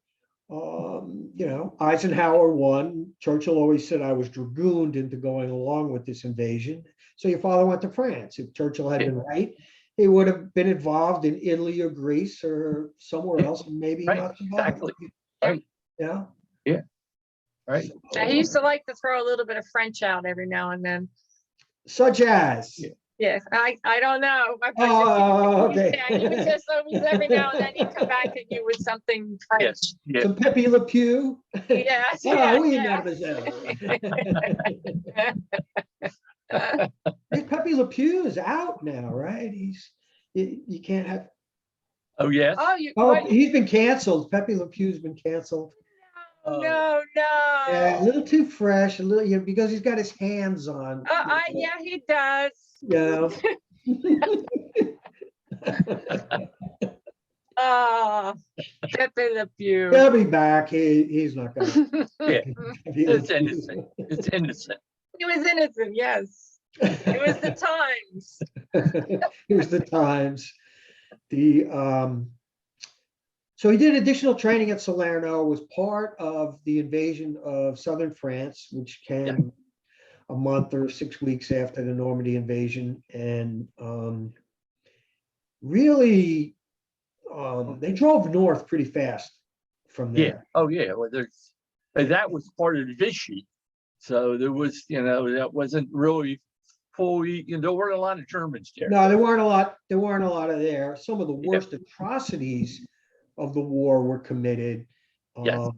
S1: Eisenhower won. Churchill always said, I was dragooned into going along with this invasion. So your father went to France. If Churchill had been right, he would have been involved in Italy or Greece or somewhere else, and maybe
S2: Right,
S1: not survived.
S2: exactly. Right.
S1: Yeah.
S2: Right.
S3: He used to like to throw a little bit of French out every now and then.
S1: Such as.
S2: Yeah.
S3: Yes, I don't know.
S1: Oh, okay.
S3: Yeah, he would just always every now and then he'd come back at you with something French.
S2: Yes. Yeah.
S1: Some Pepe Le Pew.
S3: Yes.
S1: Oh,
S3: Yeah,
S1: we
S3: yeah.
S1: never Pepe Le Pew is out now, right? You can't have.
S2: Oh, yes.
S3: Oh, you.
S1: Oh,
S3: what?
S1: he's been canceled. Pepe Le Pew's been canceled.
S3: No.
S1: Yeah, a little too fresh, a little, because he's got his hands on.
S3: Yeah, he does.
S1: Yeah.
S3: Oh, Pepe Le Pew.
S1: He'll be back. He's not gonna.
S2: Yeah.
S1: He
S2: It's innocent. It's innocent.
S3: He was innocent, yes. It was the times.
S1: Here's the times. So he did additional training at Salerno, was part of the invasion of southern France, which came a month or 6 weeks after the Normandy invasion, and really They drove north pretty fast from
S2: Yeah.
S1: there.
S2: Oh, yeah. Well, that was part of Vichy. So there was, that wasn't really fully, there weren't a lot of Germans there.
S1: No, there weren't a lot. There weren't a lot of there. Some of the
S2: Yeah.
S1: worst atrocities of the war were committed
S2: Yes.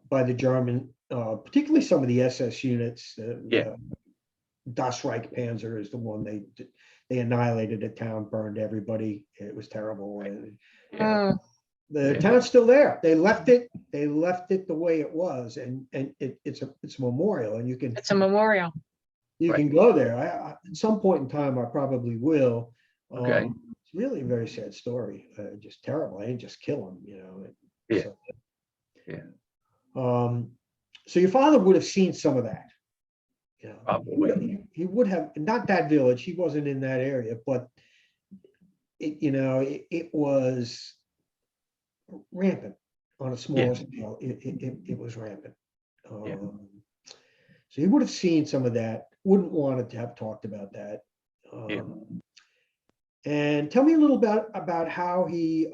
S1: by the German, particularly some of the SS units.
S2: Yeah.
S1: Das Reich Panzer is the one they annihilated a town, burned everybody. It was terrible. And,
S3: Mm,
S1: the
S2: Yeah.
S1: town's still there. They left it the way it was, and it's a memorial, and you
S3: it's a memorial.
S1: can go there. At some point in time, I probably will.
S2: Okay.
S1: It's really a very sad story. Just terrible. I didn't just kill him,
S2: Yeah.
S1: So,
S2: Yeah.
S1: So your father would have seen some of that.
S2: Probably.
S1: He would have, not that village. He wasn't in that area, but it was rampant on a smaller scale. It was rampant.
S2: Yeah.
S1: So he would have seen some of that. Wouldn't want to have talked about that.
S2: Yeah.
S1: And tell me a little bit about how he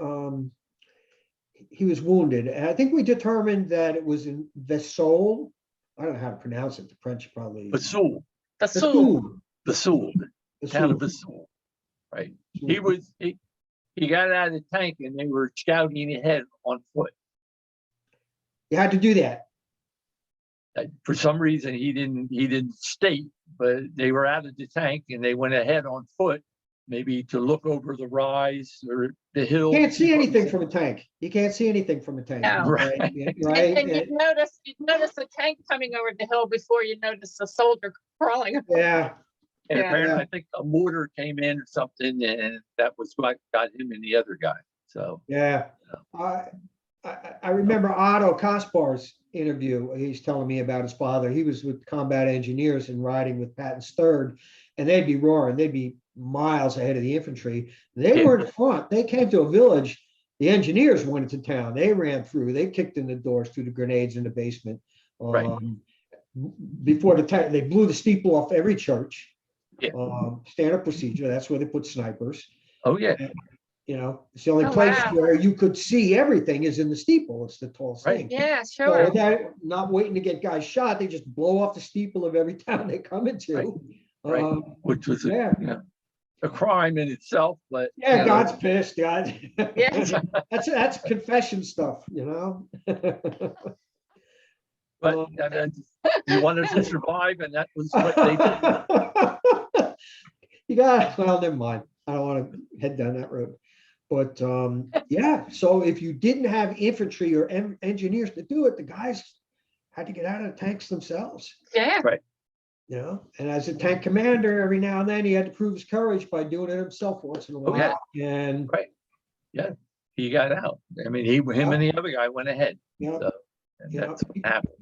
S1: was wounded. And I think we determined that it was in Vesoul. I don't know how to pronounce it. The French probably.
S2: Vesoul,
S3: The Sioux.
S2: Vesoul, the town of
S1: Vesoul.
S2: Vesoul. Right. He got out of the tank and they were scouting ahead on foot.
S1: You had to do that.
S2: For some reason, he didn't state, but they were out of the tank and they went ahead on foot, maybe to look over the rise or the hill.
S1: You can't see anything from a tank. You can't see anything from a tank.
S3: No.
S1: Right.
S3: And
S1: Right.
S3: you'd notice the tank coming over the hill before you notice the soldier crawling.
S1: Yeah.
S2: And
S3: Yeah.
S2: apparently, I think a mortar came in or something, and that was what got him and the other guy. So
S1: Yeah. I remember Otto Kaspar's interview. He's telling me about his father. He was with combat engineers and riding with Patton's third, and they'd be roaring. They'd be miles ahead of the infantry. They
S2: Yeah.
S1: were in front. They came to a village. The engineers went into town. They ran through. They kicked in the doors through the grenades in the basement.
S2: Right.
S1: Before the tank, they blew the steeple off every church.
S2: Yeah.
S1: Standard procedure. That's where they put snipers.
S2: oh yeah,
S1: It's the only
S3: Oh,
S1: place
S3: wow.
S1: where you could see everything is in the steeple. It's the tallest
S2: Right.
S1: thing.
S3: Yeah,
S1: So
S3: sure.
S1: that, not waiting to get guys shot, they just blow off the steeple of every town they come into.
S2: Right. which was
S1: Yeah.
S2: a crime in itself, but
S1: Yeah, God's pissed, God.
S3: Yeah.
S1: That's confession stuff,
S2: but you wanted to survive, and that was what they did.
S1: You got, well, never mind. I don't want to head down that road. But yeah, so if you didn't have infantry or engineers to do it, the guys had to get out of the tanks themselves.
S3: Yeah.
S1: And as a tank commander, every now and then he had to prove his courage by doing it himself once in a while.
S2: Okay.
S1: And
S2: He got out. I mean, him and the other guy went ahead.
S1: you know,
S2: So, and
S1: Yeah.
S2: that's what happened.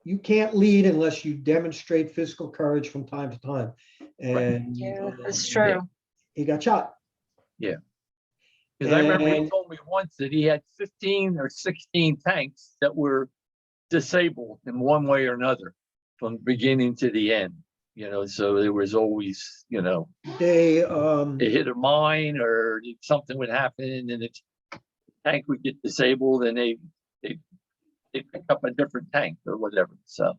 S1: you can't lead unless you demonstrate physical courage from time to time. And
S3: Yeah, that's true.
S1: he got shot.
S2: Because I remember he
S1: And-
S2: told me once that he had 15 or 16 tanks that were disabled in one way or another from the beginning to the end. So there was always,
S1: They
S2: they hit a mine or something would happen and the tank would get disabled and they pick up a different tank or whatever. So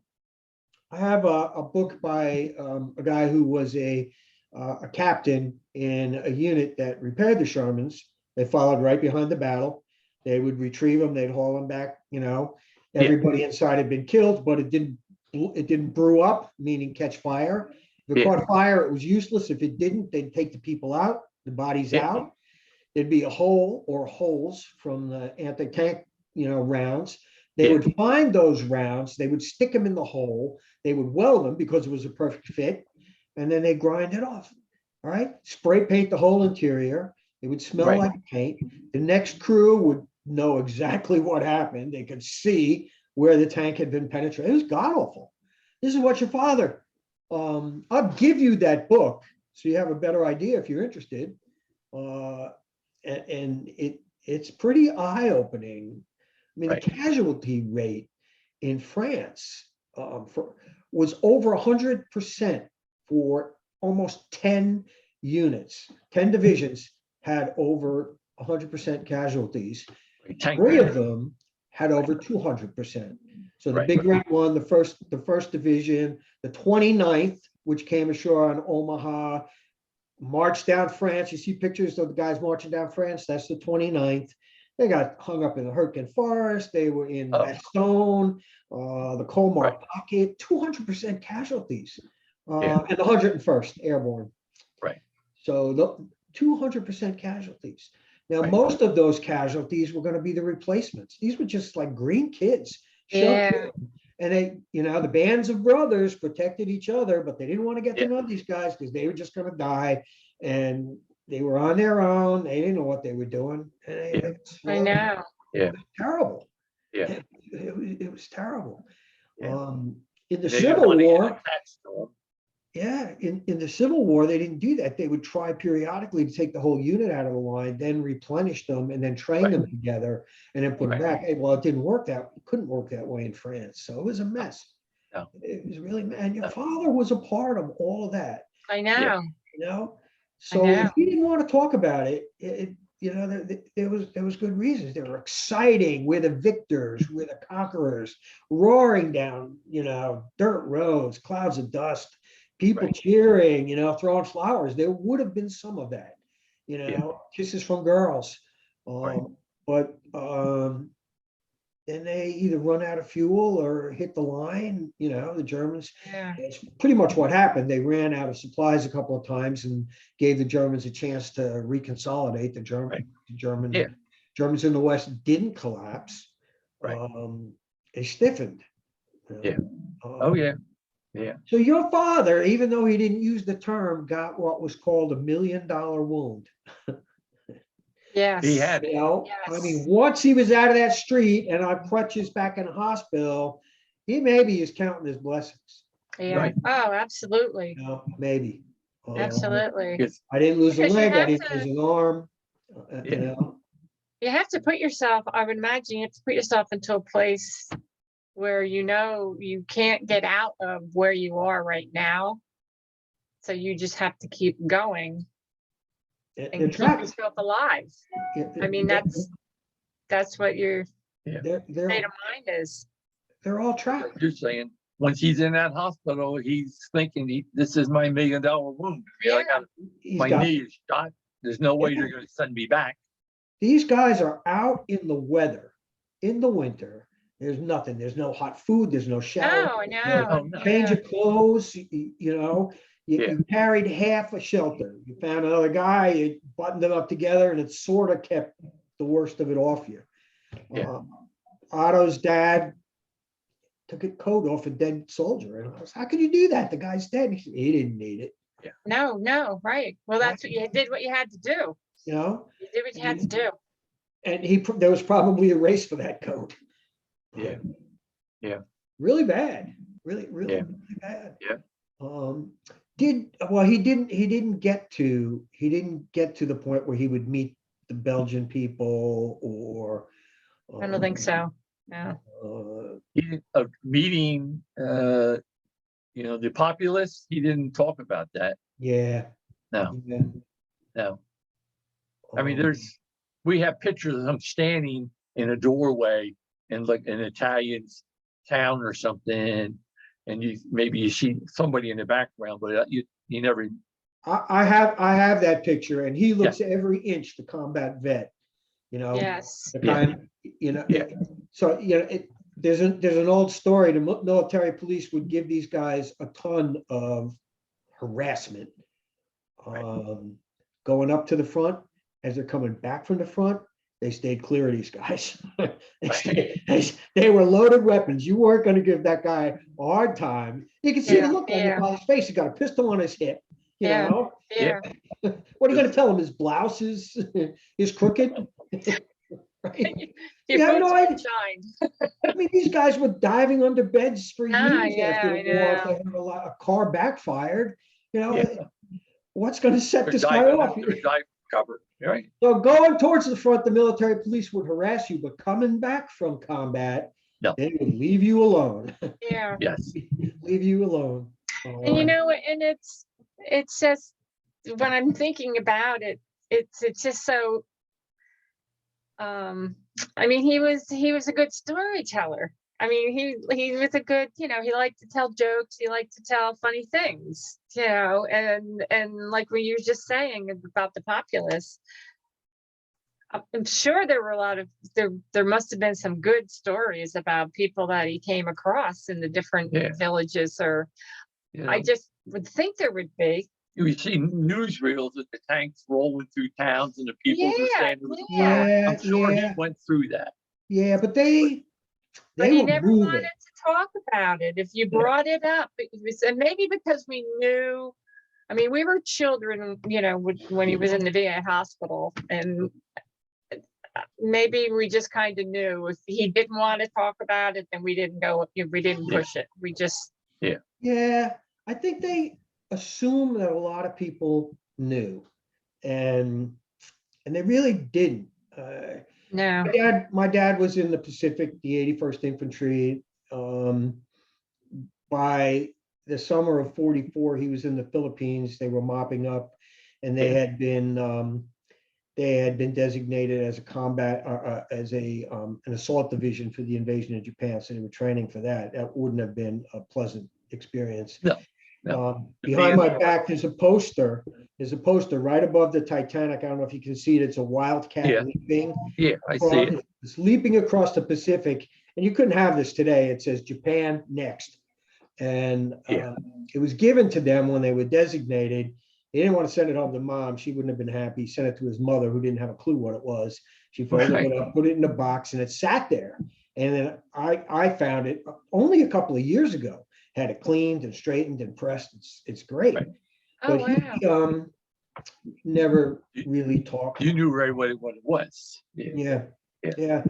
S1: I have a book by a guy who was a captain in a unit that repaired the Shermans. They followed right behind the battle. They would retrieve them. They'd haul them back. Everybody inside had been killed, but it didn't brew up, meaning catch fire. If it caught fire, it was useless. If it didn't, they'd take the people out, the bodies out. There'd be a hole or holes from the anti-tank, rounds. They would find those rounds. They would stick them in the hole. They would weld them because it was a perfect fit, and then they grind it off. All right, spray paint the whole interior. It would smell
S2: Right.
S1: like paint. The next crew would know exactly what happened. They could see where the tank had been penetrated. It was god awful. This is what your father. I'll give you that book so you have a better idea if you're interested. And it's pretty eye opening. I mean,
S2: Right.
S1: the casualty rate in France was over 100% for almost 10 units. 10 divisions had over 100% casualties.
S2: Tank
S1: 3
S2: battle.
S1: of them had over 200%. So the
S2: Right.
S1: Big Red one, the first division, the 29th, which came ashore on Omaha, marched down France. You see pictures of the guys marching down France. That's the 29th. They got hung up in the Hurtgen Forest. They were in
S2: Oh.
S1: Bastogne, the Colmar
S2: Right.
S1: Pocket, 200% casualties.
S2: Yeah.
S1: And the 101st Airborne.
S2: Right.
S1: So the 200% casualties. Now,
S2: Right.
S1: most of those casualties were going to be the replacements. These were just like green kids. shoved
S3: Yeah.
S1: in. And they, the bands of brothers protected each other, but they didn't want to get to
S2: Yeah.
S1: know these guys because they were just going to die. And they were on their own. They didn't know what they were doing. And
S2: Yeah.
S1: they
S3: I know.
S2: Yeah.
S1: terrible.
S2: Yeah.
S1: It was terrible.
S2: Yeah.
S1: In the
S2: They didn't
S1: Civil
S2: want to get
S1: War,
S2: attached to 'em.
S1: yeah, in the Civil War, they didn't do that. They would try periodically to take the whole unit out of the line, then replenish them, and then train
S2: Right.
S1: them together, and then put them
S2: Right.
S1: back. Hey, well, it didn't work that. It couldn't work that way in France, so it was a mess.
S2: No.
S1: It was really, man. Your
S2: No.
S1: father was a part of all of that,
S3: I know.
S1: you know. So
S3: know.
S1: if he didn't want to talk about it, there was good reasons. They were exciting. We're the victors. We're the conquerors. Roaring down, dirt roads, clouds of dust. People
S2: Right.
S1: cheering, throwing flowers. There would have been some of that, kisses from girls.
S2: Right.
S1: But then they either run out of fuel or hit the line, the Germans.
S3: Yeah.
S1: It's pretty much what happened. They ran out of supplies a couple of times and gave the Germans a chance to reconsolidate. The
S2: Yeah.
S1: Germans in the West didn't collapse.
S2: Right.
S1: They stiffened.
S2: Yeah. Oh, yeah. Yeah.
S1: So your father, even though he didn't use the term, got what was called $1 million wound.
S3: Yes.
S2: He had it.
S1: I mean, once he was out of that street and on crutches back in the hospital, he maybe is counting his blessings.
S3: Yeah.
S2: Right.
S3: Oh, absolutely.
S1: Maybe.
S3: Absolutely.
S2: Because
S1: I didn't lose a
S3: Because you
S1: leg. I
S3: have
S1: didn't
S3: to-
S1: lose an arm.
S2: Yeah.
S3: You have to put yourself, I would imagine you have to put yourself into a place where you can't get out of where you are right now. So you just have to keep going and
S1: They're
S3: keep
S1: trapped.
S3: yourself alive. I mean, that's what your
S1: they're
S3: state of mind is.
S1: they're all
S2: like
S1: trapped.
S2: you're saying, once he's in that hospital, he's thinking, this is my $1 million wound. I mean, I got
S1: He's
S2: my
S1: got
S2: knee is shot. There's no way
S1: Yeah.
S2: they're going to send me back.
S1: These guys are out in the weather in the winter. There's nothing. There's no hot food. There's no shower.
S3: No, I
S2: no,
S3: know.
S2: no.
S1: Change
S3: Yeah.
S1: of clothes.
S2: Yeah.
S1: You carried half a shelter. You found another guy. You buttoned them up together, and it sort of kept the worst of it off you.
S2: Yeah.
S1: Otto's dad took a coat off a dead soldier, and I was, how could you do that? The guy's dead. He said, he didn't need it.
S3: No, right. Well, that's what you did, what you had to do.
S1: You know,
S3: You did what you had to do.
S1: and there was probably a race for that coat.
S2: Yeah. Yeah.
S1: Really bad. Really
S2: Yeah.
S1: really bad.
S2: Yeah.
S1: He didn't get to the point where he would meet the Belgian people or
S3: I don't think so. No.
S2: He didn't, meeting, the populace, he didn't talk about that.
S1: Yeah.
S2: No,
S1: Yeah.
S2: no. I mean,
S1: Um,
S2: we have pictures of him standing in a doorway in like an Italian town or something. And maybe you see somebody in the background, but you never,
S1: I have that picture, and he looks every inch the combat vet.
S3: Yes.
S1: The
S2: Yeah.
S1: kind,
S2: Yeah.
S1: So there's an old story. The military police would give these guys a ton of harassment,
S2: Right.
S1: going up to the front. As they're coming back from the front, they stayed clear of these guys. They were loaded weapons. You weren't going to give that guy a hard time. You can see the look on your father's face. He got a pistol on his hip. You
S3: Yeah.
S1: know,
S3: Yeah.
S1: what are you going to tell him? His blouse is crooked. Right?
S3: Your
S1: Yeah,
S3: boots
S1: I
S3: were shined.
S1: I mean, these guys were diving under beds for years after
S3: I
S1: the war. If
S3: know.
S1: they had a car backfired,
S2: Yeah.
S1: what's going to set
S2: they're
S1: this guy
S2: diving
S1: off?
S2: under, diving cover, right?
S1: So going towards the front, the military police would harass you, but coming back from combat,
S2: No.
S1: they would leave you alone.
S3: Yeah.
S2: Yes.
S1: Leave you alone.
S3: And and it's just when I'm thinking about it, it's just so I mean, he was a good storyteller. I mean, he was a good, he liked to tell jokes, he liked to tell funny things, and like what you were just saying about the populace. I'm sure there were a lot of there must have been some good stories about people that he came across in the different
S2: Yeah.
S3: villages, or
S2: You
S3: I
S2: know,
S3: just would think there would be.
S2: you see newsreels of the tanks rolling through towns and the people just
S3: Yeah,
S2: saying it was
S3: yeah.
S2: horrible.
S1: Yeah,
S2: I'm sure he
S1: yeah,
S2: went through that.
S1: yeah, but
S3: But
S1: they
S3: he
S1: were
S3: never
S1: moving.
S3: wanted to talk about it. If you
S2: Yeah.
S3: brought it up, and maybe because we knew, I mean, we were children, when he was in the VA hospital, and maybe we just kind of knew if he didn't want to talk about it, then we didn't we didn't
S2: Yeah.
S3: push it. We just,
S1: Yeah, I think they assumed that a lot of people knew, and they really didn't.
S3: no.
S1: My dad was in the Pacific, the 81st Infantry. By the summer of 44, he was in the Philippines. They were mopping up, and they
S2: Yeah.
S1: had been designated as a combat, as an assault division for the invasion of Japan. So they were training for that. That wouldn't have been a pleasant experience.
S2: No, no.
S1: Behind my back, there's a poster. There's a poster right above the Titanic. I don't know if you can see it. It's a wildcat
S2: Yeah.
S1: leaping.
S2: Yeah, I see it.
S1: It's leaping across the Pacific, and you couldn't have this today. It says Japan next, and
S2: Yeah.
S1: it was given to them when they were designated. He didn't want to send it home to mom. She wouldn't have been happy. He sent it to his mother, who didn't have a clue what it was. She folded
S2: Right.
S1: it up, put it in a box, and it sat there. And then I found it only a couple of years ago. Had it cleaned and straightened and pressed. It's great.
S2: Right.
S3: Oh,
S1: But
S3: wow.
S1: he never really talked.
S2: You knew right what it was. Yeah.
S1: Yeah,
S2: Yeah.
S1: yeah.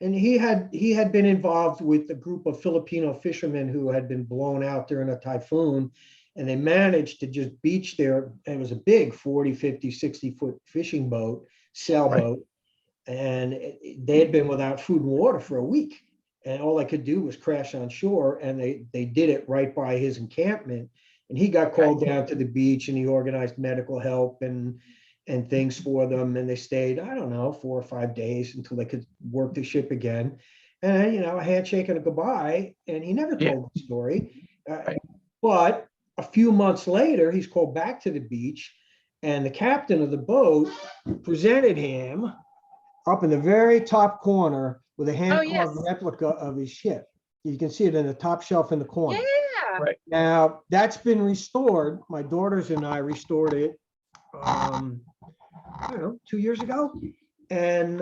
S1: And he had been involved with a group of Filipino fishermen who had been blown out during a typhoon, and they managed to just beach there. It was a big 40, 50, 60-foot fishing boat, sailboat, and they had been without food and water for a week. And all they could do was crash on shore, and they did it right by his encampment. And he got called down to the beach, and he organized medical help and things for them. And they stayed, I don't know, 4 or 5 days until they could work the ship again. And, a handshake and a goodbye. And he never
S2: Yeah.
S1: told the story.
S2: Right.
S1: But a few months later, he's called back to the beach, and the captain of the boat presented him up in the very top corner with a hand-carved
S3: yes.
S1: replica of his ship. You can see it in the top shelf in the corner.
S3: Yeah.
S2: Right.
S1: Now, that's been restored. My daughters and I restored it, I don't know, 2 years ago. And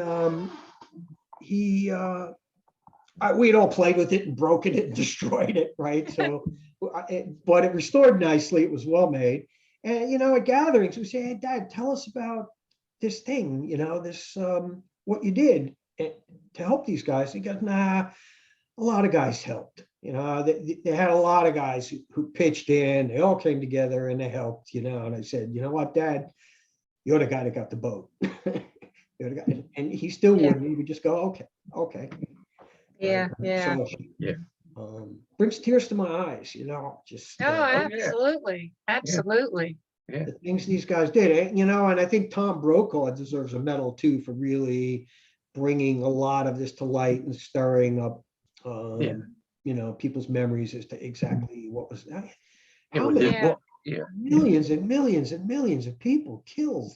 S1: we'd all played with it and broken it and destroyed it, right? So, but it restored nicely. It was well made. And, at gatherings, we say, hey, Dad, tell us about this thing, this, what you did to help these guys. He goes, nah, a lot of guys helped. They had a lot of guys who pitched in. They all came together and they helped, and I said, you know what, Dad, you're the guy that got the boat. You're the guy. And he still wouldn't. He would just go, okay.
S3: Yeah. Yeah.
S2: Yeah.
S1: Brings tears to my eyes, just
S3: Oh, absolutely. Absolutely.
S1: the things these guys did, and I think Tom Brokaw deserves a medal too for really bringing a lot of this to light and stirring up, people's memories as to exactly what was how
S2: With his
S1: many
S2: book. Yeah.
S1: millions and millions and millions of people killed,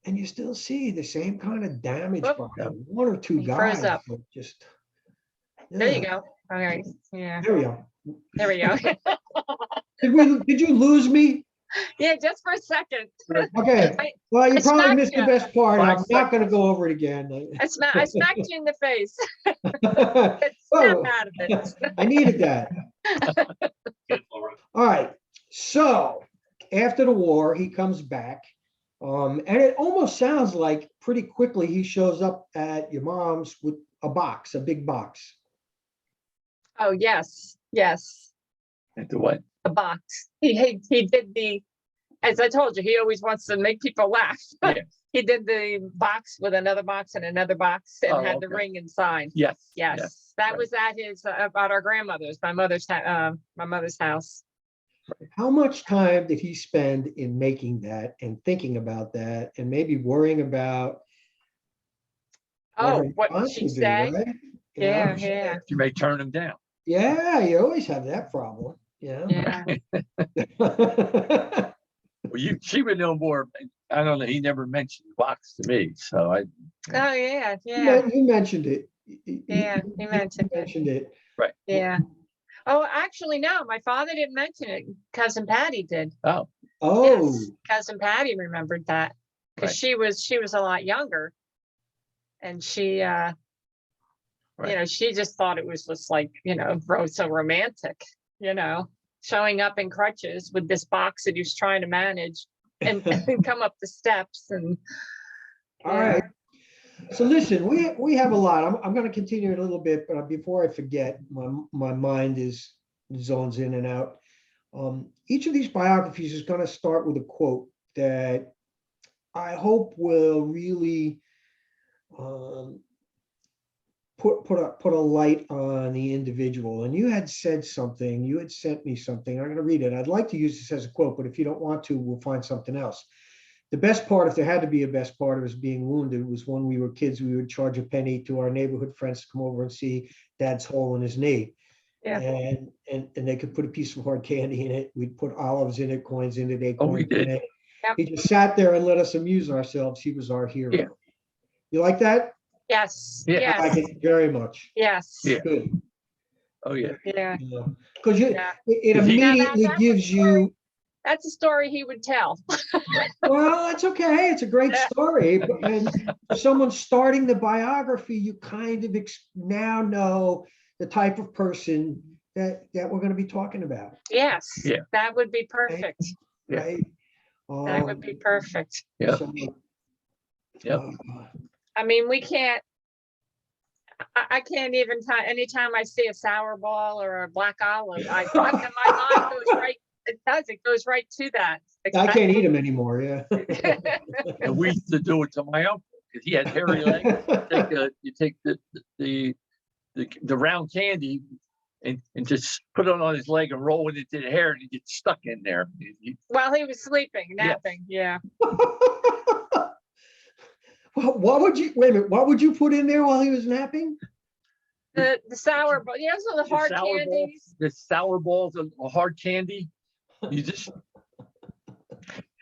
S1: and you still see the same kind of damage by one or two
S3: He froze
S1: guys.
S3: up.
S1: That just
S3: There you go. All right. Yeah.
S1: There we go.
S3: There we go.
S1: Did you lose me?
S3: Yeah, just for a second.
S1: Okay. Well, you
S3: I
S1: probably
S3: smacked
S1: missed the
S3: you.
S1: best part.
S2: Five
S1: I'm not going to go over it again.
S3: I smacked you in the face. Snap
S1: Oh,
S3: out of it.
S1: I needed that. All right. So after the war, he comes back. And it almost sounds like pretty quickly he shows up at your mom's with a big box.
S3: Oh, yes. Yes.
S2: Into what?
S3: A box. He did as I told you, he always wants to make people laugh.
S2: Yeah.
S3: He did the box with another box and another box and had the
S2: Okay.
S3: ring inside.
S2: Yes.
S3: Yes. That
S2: right.
S3: was at his, about our grandmother's, my mother's house.
S1: How much time did he spend in making that and thinking about that and maybe worrying about
S3: Oh,
S1: her
S3: what did
S1: response
S3: she
S1: would be,
S3: say?
S1: right? You
S3: Yeah,
S1: know,
S3: yeah,
S2: You may turn him down.
S1: yeah, you always have that problem, yeah.
S3: yeah.
S2: Well, she would know more. I don't know. He never mentioned box to me, so I.
S3: Oh, yeah, yeah,
S1: You mentioned it.
S3: yeah, he
S1: You
S3: mentioned it,
S1: mentioned it.
S2: Right.
S3: yeah. Oh, actually, no, my father didn't mention it. Cousin Patty did.
S2: Oh,
S1: Oh,
S3: Yes, Cousin Patty remembered that because
S2: Right.
S3: she was a lot younger. And she,
S2: Right.
S3: she just thought it was just like, so romantic, showing up in crutches with this box that he was trying to manage and, and come up the steps and.
S1: all
S3: yeah.
S1: right. So listen, we have a lot. I'm going to continue it a little bit, but before I forget, my mind is zones in and out. Each of these biographies is going to start with a quote that I hope will really put a light on the individual. And you had said something, you had sent me something. I'm going to read it. I'd like to use this as a quote, but if you don't want to, we'll find something else. The best part, if there had to be a best part of us being wounded, was when we were kids, we would charge a penny to our neighborhood friends to come over and see dad's hole in his knee.
S3: Yeah.
S1: And they could put a piece of hard candy in it. We'd put olives in it, coins in it,
S2: Oh, we
S1: acorns in
S2: did.
S1: it.
S3: Yep.
S1: He just sat there and let us amuse ourselves. He was our hero.
S2: Yeah.
S1: You like that?
S3: Yes,
S2: Yeah.
S1: I like
S3: yes,
S1: it very much.
S3: yes,
S2: Yeah.
S1: Good.
S2: Oh, yeah.
S3: yeah,
S1: Because
S3: yeah.
S1: it
S2: 'Cause he-
S1: immediately
S3: Now, that was
S1: gives you,
S3: That's a story he would tell.
S1: well, it's okay. It's a great story. And for someone starting the biography, you kind of now know the type of person that we're going to be talking about,
S3: Yes,
S2: Yeah.
S3: that would be perfect.
S2: Yeah.
S1: right?
S3: That would be perfect.
S2: Yeah.
S1: So,
S2: Yep.
S3: I mean, we can't, I can't even, anytime I see a sour ball or a black olive, my mind goes right, it goes right to that.
S1: I can't eat them anymore. Yeah.
S2: And we used to do it to my uncle because he had hairy legs. You take the round candy and just put it on his leg and roll it into the hair and it gets stuck in there.
S3: While he was sleeping, napping, yeah.
S1: Well, what would you wait a minute? What would you put in there while he was napping?
S3: The sour ball, so the hard
S2: sour balls,
S3: candies.
S2: the sour balls and hard candy. You just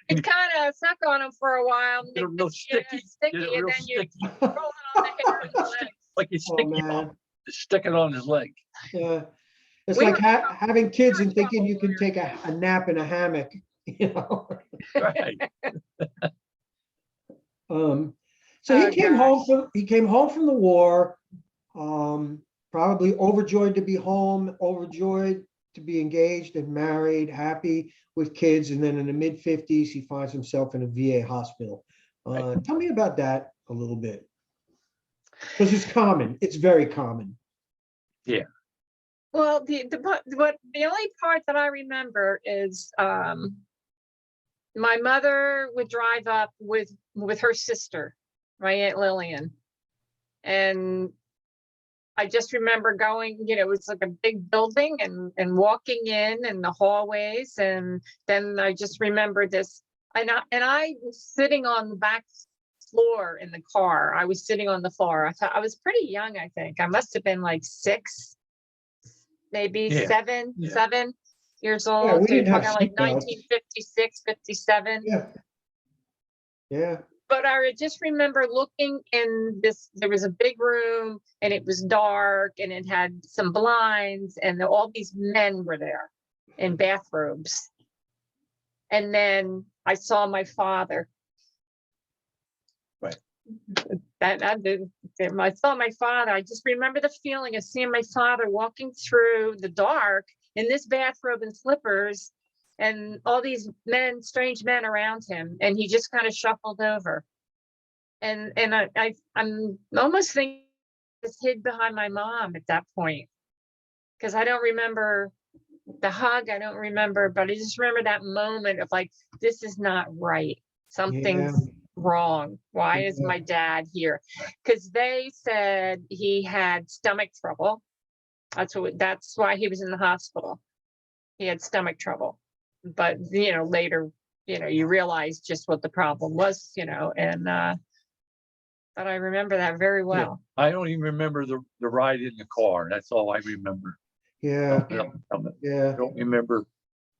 S3: It kind of suck on them for a while.
S2: get it real sticky. Get it
S3: and
S2: real
S3: then you
S2: sticky.
S3: roll it on the hair and the legs.
S2: Like you
S1: Oh
S2: stick
S1: man,
S2: just stick it on his leg.
S1: yeah. It's
S3: We
S1: like
S3: were-
S1: having kids
S3: we were
S1: and thinking
S3: trouble
S1: you can
S3: when we
S1: take
S3: were
S1: a nap in a hammock.
S2: Right.
S1: So
S3: Oh,
S1: he came home from the war, probably overjoyed to be home, overjoyed to be engaged and married, happy with kids, and then in the mid-50s he finds himself in a VA hospital. Tell me about that a little bit, because it's common. It's very common.
S3: Well, the only part that I remember is my mother would drive up with her sister, my Aunt Lillian. And I just remember going, it was like a big building and walking in and the hallways. And then I just remember this, and I was sitting on the back floor in the car. I was sitting on the floor. I was pretty young, I think. I must have been like 6, maybe
S2: Yeah.
S3: 7 years
S1: Yeah,
S3: old.
S1: we
S3: You're
S1: didn't have
S3: talking like
S1: seatbelts.
S3: 1956, 57.
S1: Yeah.
S3: But I just remember looking in this, there was a big room and it was dark and it had some blinds and all these men were there in bathrobes. And then I saw my father.
S2: Right.
S3: I saw my father. I just remember the feeling of seeing my father walking through the dark in this bathrobe and slippers and all these men, strange men around him. And he just kind of shuffled over. And I'm almost thinking I was hid behind my mom at that point. Because I don't remember the hug. I don't remember, but I just remember that moment of like, this is not right. Something's wrong. Why is my dad here? Because they said he had stomach trouble. That's why he was in the hospital. He had stomach trouble. But later, you realize just what the problem was, and but I remember that very well.
S2: I don't even remember the ride in the car. That's all I remember.
S1: Yeah,
S2: I
S1: yeah.
S2: don't remember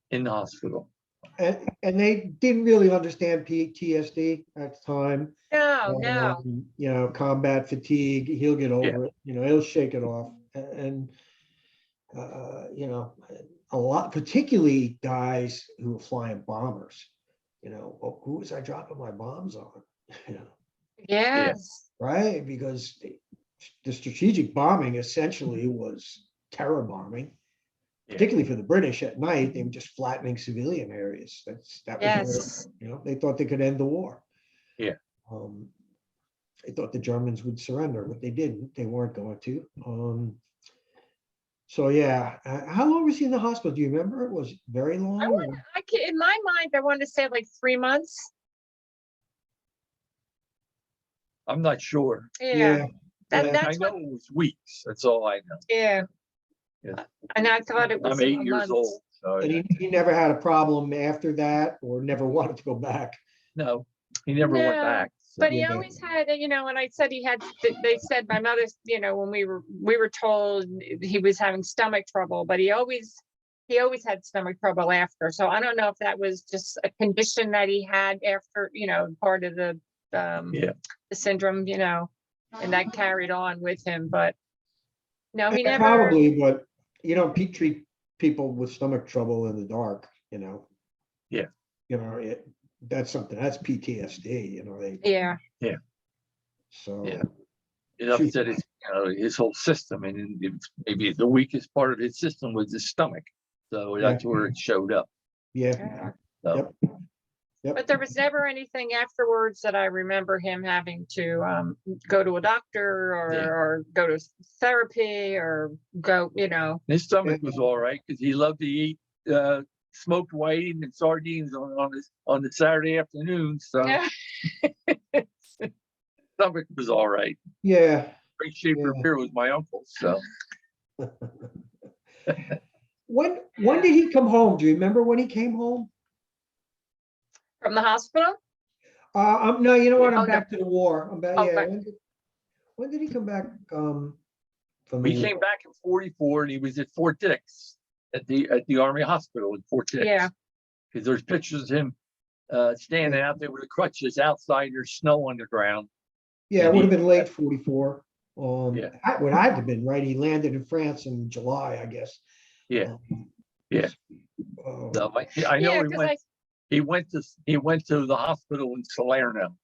S2: in the hospital.
S1: And they didn't really understand PTSD at the time.
S3: No.
S1: You know, combat fatigue, he'll get over it, you know, he'll shake it off. And, you know, a lot, particularly guys who are flying bombers, you know, oh, who was I dropping my bombs on? You know,
S3: Yes.
S1: right? Because the strategic bombing essentially was terror bombing.
S2: Yeah.
S1: Particularly for the British at night, they were just flattening civilian areas. That was
S3: Yes.
S1: you know, they thought they could end the war.
S2: Yeah.
S1: They thought the Germans would surrender, but they didn't. They weren't going to. So yeah, how long was he in the hospital? Do you remember? It was very long.
S3: In my mind, I want to say like 3 months.
S2: I'm not sure.
S3: Yeah.
S1: Yeah.
S3: That's
S2: I know
S3: what,
S2: it was weeks. That's all I know.
S3: yeah.
S2: Yeah.
S3: And I thought it was
S2: I'm 8 years
S3: months.
S2: old. So
S1: And he never had a problem after that, or never wanted to go back.
S2: no, he never went
S3: No,
S2: back. So.
S3: But he
S1: Yeah.
S3: always had, you know, and I said he had, they said my mother, you know, when we were told he was having stomach trouble, but he always had stomach trouble after. So I don't know if that was just a condition that he had after, you know, part of the the syndrome, you know, and that carried on with him. But no, he never.
S1: Probably, but you know, treat people with stomach trouble in the dark, you know.
S2: Yeah.
S1: You know, that's something, that's PTSD, you know,
S3: Yeah.
S1: so.
S2: Yeah. It upset his whole system, and maybe the weakest part of his system was his stomach. So that's where it showed up.
S1: Yeah.
S2: So,
S1: Yep.
S3: But there was never anything afterwards that I remember him having to go to a doctor or go to therapy or go, you know.
S2: his stomach was all right because he loved to eat smoked whiting and sardines on the Saturday afternoon. So
S3: Yeah.
S2: stomach was all right.
S1: Yeah.
S2: Frank Schaefer Beer was my uncle. So
S1: When did he come home? Do you remember when he came home?
S3: From the hospital?
S1: No, you know what? I'm
S3: Oh,
S1: back to the war. I'm back.
S3: Oh,
S1: Yeah.
S3: back.
S1: When did he come back? From
S2: he
S1: the
S2: came back in 44 and he was at Fort Dix at the Army Hospital in Fort Dix.
S3: Yeah.
S2: Because there's pictures of him standing out there with the crutches outside. There's snow on the ground.
S1: Yeah, it would have been late 44.
S2: Yeah.
S1: It would have been, right? He landed in France in July, I guess.
S2: Yeah. Yeah. So I know
S3: Yeah,
S2: he went to the hospital in Salerno,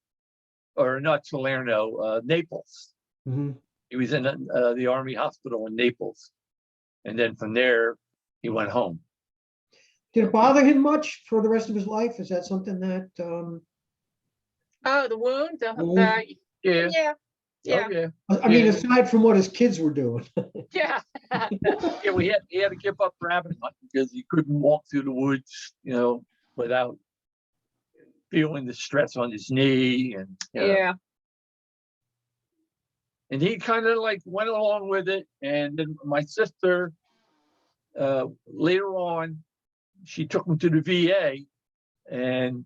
S2: or not Salerno, Naples.
S1: Mhm.
S2: He was in the Army hospital in Naples, and then from there he went home.
S1: Did it bother him much for the rest of his life? Is that something that?
S3: Oh, the wound.
S1: Wound?
S2: Yeah.
S3: Yeah.
S2: Oh, yeah.
S1: I mean,
S2: Yeah.
S1: aside from what his kids were doing.
S3: Yeah.
S2: Yeah, he had to give up rabbit hunting because he couldn't walk through the woods, you know, without feeling the stress on his knee, and you know.
S3: Yeah.
S2: And he kind of like went along with it. And then my sister, later on, she took him to the VA, and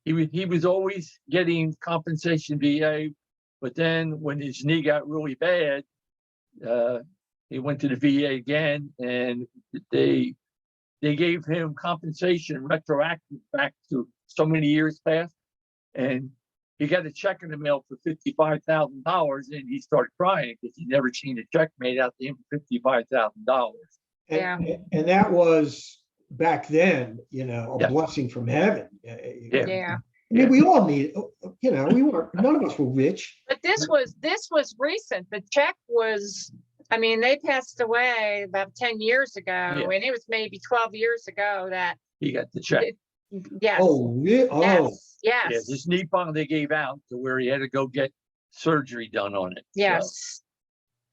S2: he was always getting compensation VA. But then when his knee got really bad, he went to the VA again, and they gave him compensation retroactive back to so many years past. And he got a check in the mail for $55,000, and he started crying because he never seen a check made out to him for $55,000.
S3: Yeah.
S1: And that was back then, you know, a
S2: Yeah.
S1: blessing from heaven.
S3: Yeah.
S1: I mean, we all need, you know, none of us were rich.
S3: But this was recent. The check was, I mean, they passed away about 10 years ago, and it was maybe 12 years ago that.
S2: He got the check.
S3: Yes.
S1: Oh, really? Oh,
S3: Yes.
S2: Yeah,
S3: Yes.
S2: his knee bung they gave out to where he had to go get surgery done on it.
S3: Yes.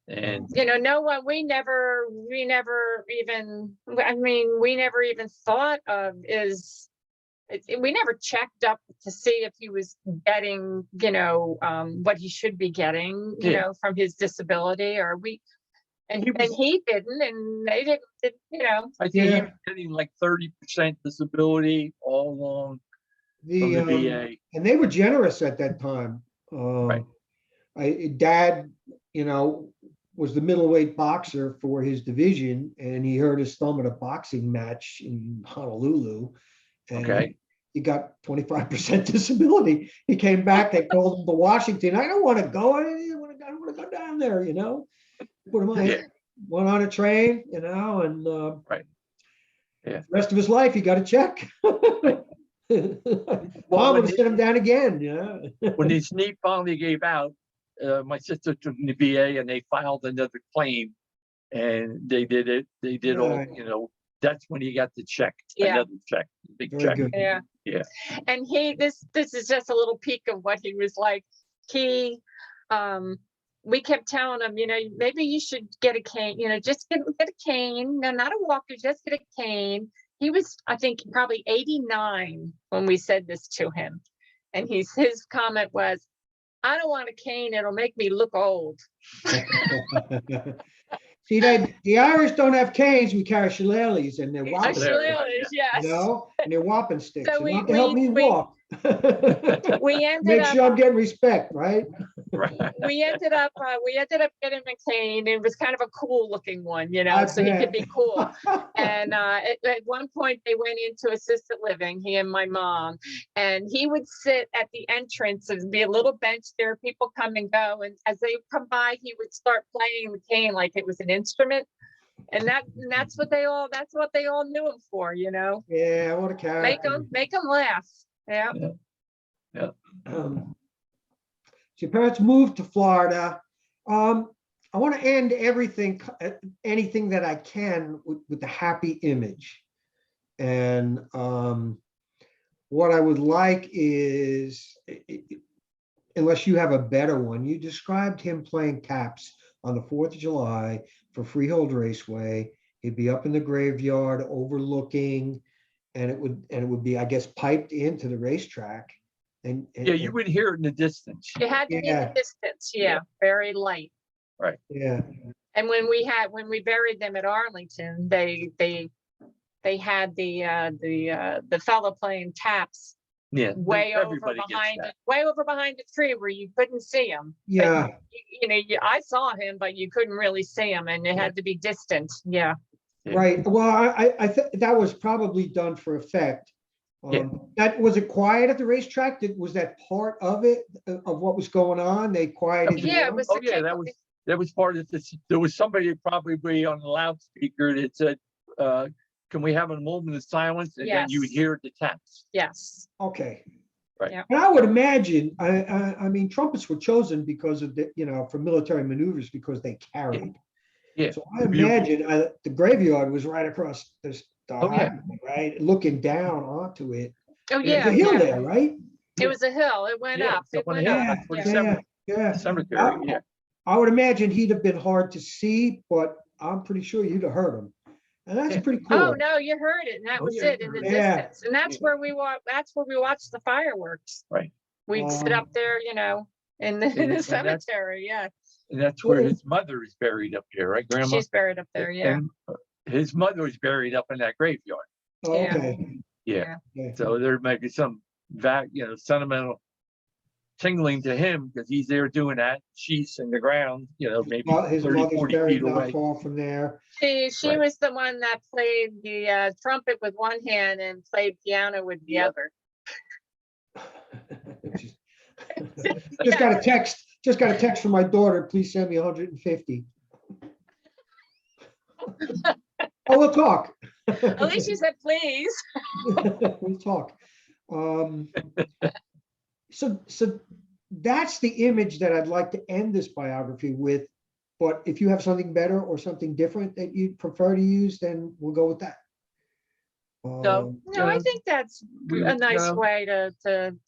S2: So, and
S3: You know, no one, we never even, I mean, we never even thought of we never checked up to see if he was getting, you know, what he should be getting, you know, from his disability, and he didn't, and they didn't, you know.
S2: I think he was getting like 30% disability all along from the VA.
S1: and they were generous at that time.
S2: Right.
S1: Dad, you know, was the middleweight boxer for his division, and he hurt his thumb at a boxing match in Honolulu. And
S2: Okay.
S1: he got 25% disability. He came back, they called him to Washington. I don't want to go. I don't want to go down there, you know. Put him on,
S2: Yeah.
S1: went on a train, you know, and
S2: Right. Yeah.
S1: the rest of his life he got a check. Mom
S2: Well,
S1: would have sent him down again, yeah.
S2: when his knee finally gave out, my sister took him to VA and they filed another claim, and they did it. They did all,
S1: Right.
S2: you know. That's when he got the check,
S3: Yeah.
S2: another check, big
S1: Very
S2: check.
S1: good.
S3: Yeah.
S2: Yeah.
S3: And this is just a little peek of what he was like. He, we kept telling him, you know, maybe you should get a cane, you know, just get a cane. No, not a walker, just get a cane. He was, I think, probably 89 when we said this to him. And his comment was, I don't want a cane, it'll make me look old.
S1: See, the Irish don't have canes, we carry shillelaghs, and they're whopping,
S3: Shillelaghs, yes.
S1: you know, and they're whopping sticks.
S3: So
S1: You want to help me walk.
S3: We ended
S1: Make
S3: up,
S1: sure I'm getting respect, right?
S2: Right.
S3: we ended up getting a cane. It was kind of a cool looking one, you know,
S1: I
S3: so he
S1: bet.
S3: could be cool. And at one point they went into assisted living, he and my mom, and he would sit at the entrance and be a little bench there, people come and go. And as they come by, he would start playing the cane like it was an instrument. And that's what they all knew him for, you know,
S1: Yeah, what a character.
S3: make them laugh. Yeah.
S1: So your parents moved to Florida. I want to end anything that I can with the happy image. And what I would like is, unless you have a better one, you described him playing taps on the 4th of July for Freehold Raceway. He'd be up in the graveyard overlooking, and it would be, I guess, piped into the racetrack. And
S2: Yeah, you would hear it in the distance.
S3: You had to be in
S1: Yeah.
S3: the distance, yeah, very light.
S1: yeah,
S3: And when we buried them at Arlington, they had the fellow playing taps
S2: Yeah.
S3: way over
S2: Everybody gets
S3: behind
S2: that.
S3: way over behind the tree where you couldn't see him.
S1: yeah.
S3: You know, I saw him, but you couldn't really see him, and it had to be distant. Yeah.
S1: Right. Well, I that was probably done for effect.
S2: Yeah.
S1: That was it quiet at the racetrack? Was that part of it, of what was going on? They quieted
S3: Yeah, it
S1: down?
S3: was.
S2: Oh, yeah, that was part of this. There was somebody probably on the loudspeaker that said, can we have a moment of silence? And then you would
S3: Yes.
S2: hear the taps.
S3: Yes.
S1: Okay.
S2: Right.
S3: Yeah.
S1: And I would imagine, I mean, trumpets were chosen because of the, you know, for military maneuvers, because they carried.
S2: Yeah.
S1: So I imagine the graveyard was right across the
S2: Oh, yeah.
S1: highway, right? Looking down onto it.
S3: Oh,
S1: There's
S3: yeah.
S1: a hill
S3: Yeah.
S1: there, right?
S3: It was a hill. It went
S2: Yeah,
S3: up.
S2: it's up
S3: It
S2: on a
S3: went
S2: hill.
S3: up.
S2: That's where
S3: Yeah.
S2: the
S1: Yeah.
S2: cemetery, yeah.
S1: I would imagine he'd have been hard to see, but I'm pretty sure you'd have heard him. And that's
S2: Yeah.
S1: pretty cool.
S3: Oh no, you heard it, and that
S2: Oh,
S3: was
S2: yeah,
S3: it in the
S1: yeah.
S3: distance, and that's where we watched the fireworks.
S2: Right.
S3: We'd sit up there, you know, in the
S2: And that's-
S3: cemetery. Yeah,
S2: And that's where
S1: Cool.
S2: his mother is buried up there, right, Grandma?
S3: she's buried up there. Yeah,
S2: And his mother is buried up in that graveyard.
S1: Oh,
S3: Yeah.
S1: okay.
S2: Yeah.
S1: Okay.
S2: So there might be some sentimental tingling to him because he's there doing that. She's in the ground, maybe
S1: His
S2: 30,
S1: mother's
S2: 40
S1: buried
S2: feet
S1: not
S2: away.
S1: far from there.
S3: she
S2: Right.
S3: was the one that played the trumpet with one hand and played piano with the
S2: Yep.
S3: other.
S1: Just got a text. Just got a text from my daughter. Please send me 150. Oh, we'll talk.
S3: At least you said please.
S1: We'll talk. So that's the image that I'd like to end this biography with. But if you have something better or something different that you'd prefer to use, then we'll go with that.
S2: No,
S3: No, I think that's
S2: we-
S3: a nice
S2: no.
S3: way to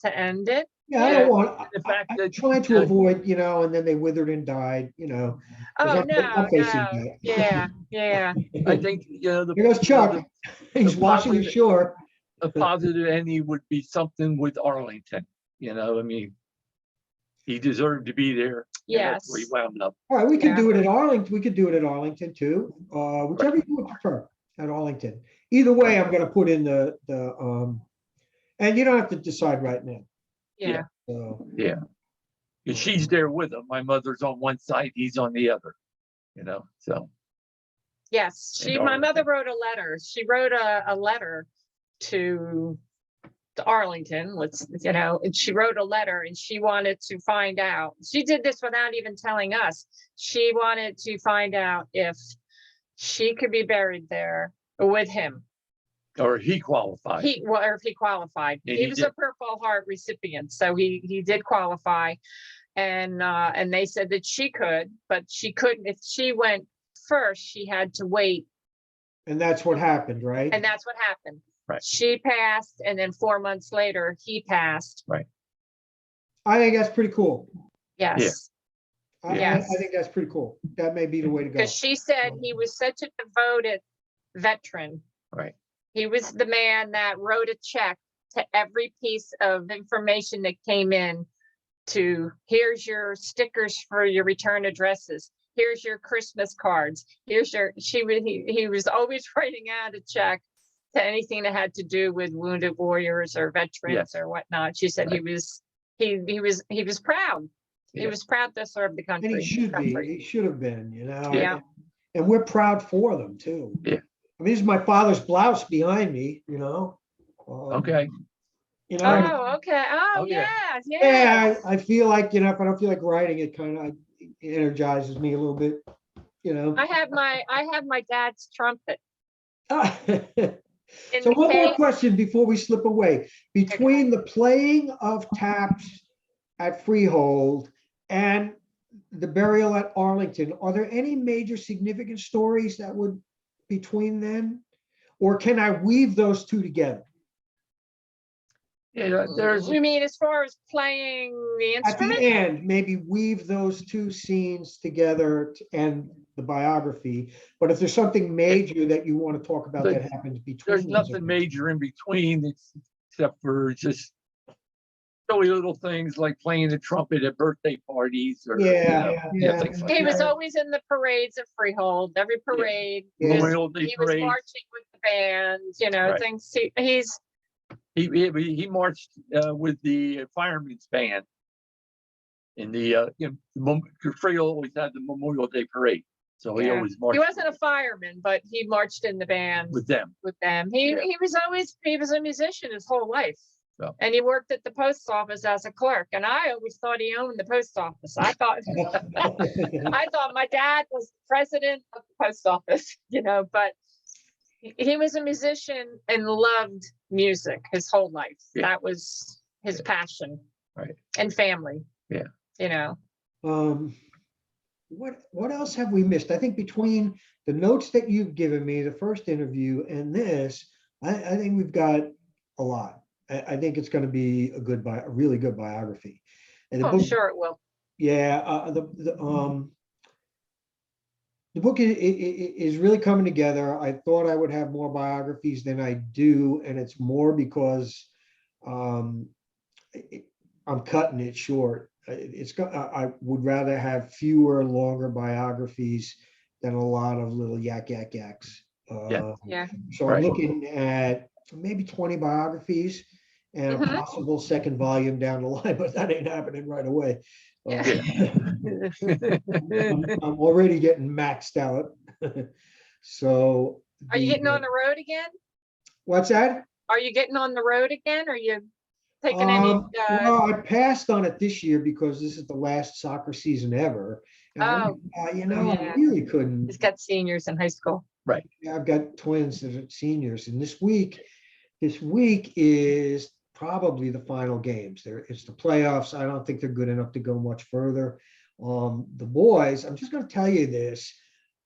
S3: end it.
S1: Yeah, I
S3: Yeah.
S1: don't want.
S2: The fact
S1: I'm
S2: that-
S1: trying to avoid, and then they withered and died.
S3: Oh
S1: I'm
S3: no,
S1: facing
S3: no,
S1: that.
S3: yeah.
S2: I think,
S1: Here goes Chuck. He's washing
S2: positive-
S1: ashore.
S2: a positive ending would be something with Arlington. I mean, he deserved to be there. And that's where he
S3: Yes.
S2: wound up.
S1: All right, we could
S3: Yeah.
S1: do it at Arlington. We could do it at Arlington too. Whichever you would prefer at Arlington. Either way, I'm gonna put in the and you don't have to decide right now.
S3: Yeah.
S1: So
S2: Yeah. 'cause she's there with him. My mother's on one side, he's on the other, so.
S3: Yes,
S2: And
S3: my mother
S2: Arlington.
S3: wrote a letter. She wrote a letter to Arlington, and she wrote a letter and she wanted to find out. She did this without even telling us. She wanted to find out if she could be buried there with him.
S2: Or he qualified.
S3: Or if he qualified.
S2: And
S3: He
S2: he
S3: was a
S2: did.
S3: Purple Heart recipient, so he did qualify. And they said that she could, but she couldn't. If she went first, she had to wait.
S1: And that's what happened, right?
S3: And that's what happened.
S2: Right.
S3: She passed, and then 4 months later, he passed.
S1: I think that's pretty cool.
S3: Yes,
S1: I
S3: Yes.
S1: think that's pretty cool. That may be the way to go.
S3: because she said he was such a devoted veteran.
S2: Right.
S3: He was the man that wrote a check to every piece of information that came in to, here's your stickers for your return addresses. Here's your Christmas cards. He was always writing out a check to anything that had to do with wounded warriors or veterans
S2: Yes.
S3: or whatnot. She said he was proud. He
S2: Yeah.
S3: was proud to serve the country.
S1: And he should be,
S3: country.
S1: he should have been,
S3: Yeah.
S1: And we're proud for them too.
S2: Yeah.
S1: I mean, this is my father's blouse behind me,
S2: Okay.
S3: Oh, okay. Oh,
S2: Oh, yeah.
S3: yes,
S1: Yeah,
S3: yes.
S1: I feel like, if I don't feel like writing, it kind of energizes me a little bit,
S3: I have my dad's trumpet in
S1: So
S3: the
S1: one more
S3: case.
S1: question before we slip away. Between the playing of taps at Freehold and the burial at Arlington, are there any major significant stories that would between them? Or can I weave those two together?
S2: Yeah, there's,
S3: You mean as far as playing the
S1: At the
S3: instrument?
S1: end, maybe weave those two scenes together and the biography. But if there's something major that you want to talk about that happens between.
S2: there's
S1: those
S2: nothing
S1: events.
S2: major in between except for just silly little things like playing the trumpet at birthday parties or,
S1: Yeah.
S2: things like
S3: He was
S2: that.
S3: always in the parades at Freehold, every parade.
S1: Yeah.
S2: Memorial Day
S3: He was
S2: parade.
S3: marching with the band,
S2: Right.
S3: things.
S2: He marched with the firemen's band in the Freehold always had the Memorial Day parade, so he
S3: Yeah.
S2: always
S3: He
S2: marched
S3: wasn't a fireman, but he marched in the band
S2: with them.
S3: with them.
S2: Yeah.
S3: He was a musician his whole life.
S2: Yeah.
S3: And he worked at the post office as a clerk. And I always thought he owned the post office. I thought my dad was the president of the post office, but he was a musician and loved music his whole life.
S2: Yeah.
S3: That was his passion.
S2: Right.
S3: And family.
S2: Yeah.
S1: What else have we missed? I think between the notes that you've given me, the first interview and this, I think we've got a lot. I think it's going to be a really good biography. And the
S3: I'm
S1: book,
S3: sure it will.
S1: yeah, the book is really coming together. I thought I would have more biographies than I do, and it's more because I'm cutting it short. I would rather have fewer, longer biographies than a lot of little yaks.
S3: Yeah.
S1: So
S2: Right.
S1: I'm looking at maybe 20 biographies and a
S3: Mhm.
S1: possible second volume down the line, but that ain't happening right away.
S3: Yeah.
S1: I'm already getting maxed out. So.
S3: Are you getting on the road again?
S1: What's that?
S3: Are you getting on the road again? Are you taking any?
S1: Well, I passed on it this year because this is the last soccer season ever. And I
S3: Yeah.
S1: really couldn't.
S3: He's got seniors in high school.
S1: I've got twins that are seniors, and this week is probably the final games. It's the playoffs. I don't think they're good enough to go much further. The boys, I'm just going to tell you this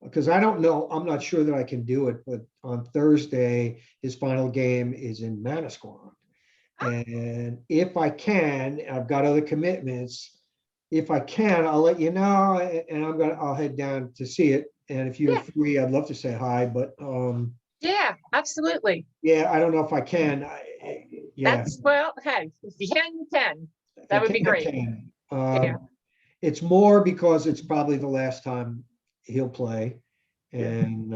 S1: because I don't know. I'm not sure that I can do it, but on Thursday, his final game is in Manasquan. And if I can, I've got other commitments. If I can, I'll let you know, and I'll head down to see it. And if you're free, I'd love to say hi, but
S3: Yeah, absolutely.
S1: yeah, I don't know if I can. Yeah.
S3: Hey, if you can, you can. That would be
S1: I
S3: great.
S1: can.
S3: Yeah.
S1: It's more because it's probably the last time he'll play. And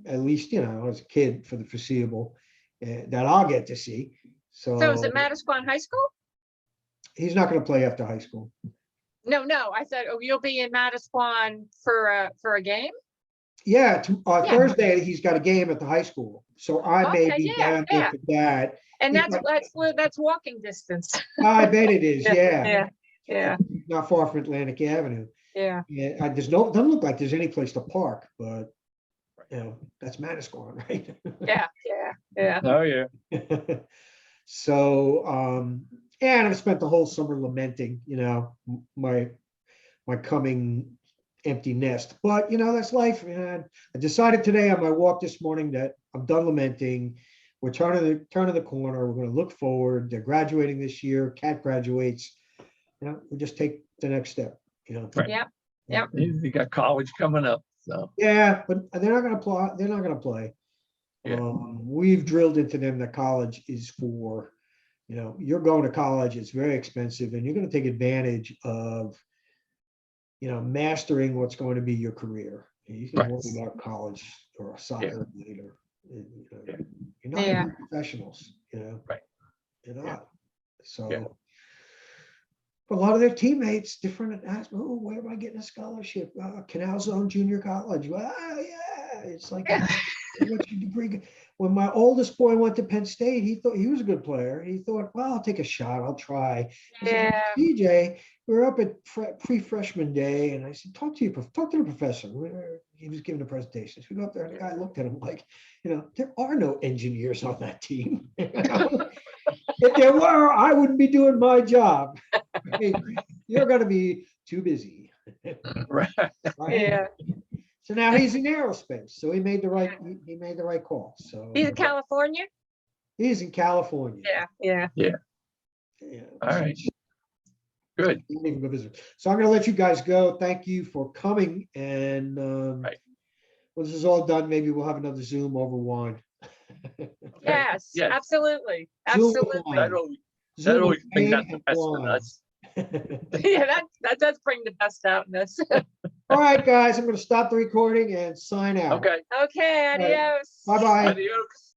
S1: at least, as a kid for the foreseeable, that I'll get to see. So
S3: So is it Manasquan High School?
S1: he's not going to play after high school.
S3: No, I said, oh, you'll be in Manasquan for a game?
S1: Yeah,
S3: Yeah.
S1: Thursday, he's got a game at the high school, so I may
S3: Okay,
S1: be
S3: yeah,
S1: down there
S3: yeah.
S1: for that.
S3: And
S1: Yeah.
S3: that's walking distance.
S1: I bet it is, yeah.
S3: Yeah, yeah,
S1: Not far from Atlantic Avenue.
S3: yeah.
S1: Yeah, there's doesn't look like there's any place to park, but, you know, that's Manasquan, right?
S3: Yeah.
S2: Oh, yeah.
S1: So, and I've spent the whole summer lamenting, you know, my coming empty nest. But, you know, that's life. And I decided today on my walk this morning that I'm done lamenting. We're turning the corner. We're going to look forward. They're graduating this year. Kat graduates. You know, we just take the next step, you know.
S2: Right.
S3: Yep.
S2: You got college coming up, so.
S1: Yeah, but they're not going to play. They're not going to play.
S2: Yeah.
S1: We've drilled into them that college is for, you know, you're going to college, it's very expensive, and you're going to take advantage of, you know, mastering what's going to be your career. You can
S2: Right.
S1: worry about college or soccer later. You know,
S2: Yeah.
S1: you're not
S3: Yeah.
S1: gonna be professionals, you know.
S2: Right.
S1: You're
S2: Yeah.
S1: not. So,
S2: Yeah.
S1: but a lot of their teammates, different. Oh, where am I getting a scholarship? Canal Zone Junior College. Well, yeah, it's like, what's your degree? When my oldest boy went to Penn State, he thought he was a good player. He thought, well, I'll take a shot. I'll try. He said,
S3: Yeah.
S1: CJ, we were up at pre-freshman day, and I said, talk to the professor. He was giving a presentation. So we go up there, and the guy looked at him like, you know, there are no engineers on that team. If there were, I wouldn't be doing my job. You're going to be too busy.
S2: Right.
S1: Right?
S3: Yeah.
S1: So now he's in aerospace. So he made the right call. So
S3: He's in California?
S1: he's in California.
S3: Yeah.
S1: Yeah.
S2: All right. Good.
S1: Didn't even go visit. So I'm going to let you guys go. Thank you for coming. And
S2: Right.
S1: when this is all done, maybe we'll have another Zoom over wine.
S3: Yes,
S2: Yes.
S3: absolutely.
S1: Zoom with
S3: Absolutely.
S1: wine.
S2: That always,
S1: Zoom
S2: that always
S1: with
S2: brings out
S1: pain
S2: the
S1: and
S2: best in
S1: wine.
S2: us.
S3: Yeah, that does bring the best out in us.
S1: All right, guys, I'm going to stop the recording and sign out.
S2: Okay.
S3: Okay,
S1: right.
S3: adios.
S1: Bye-bye.
S2: Adios.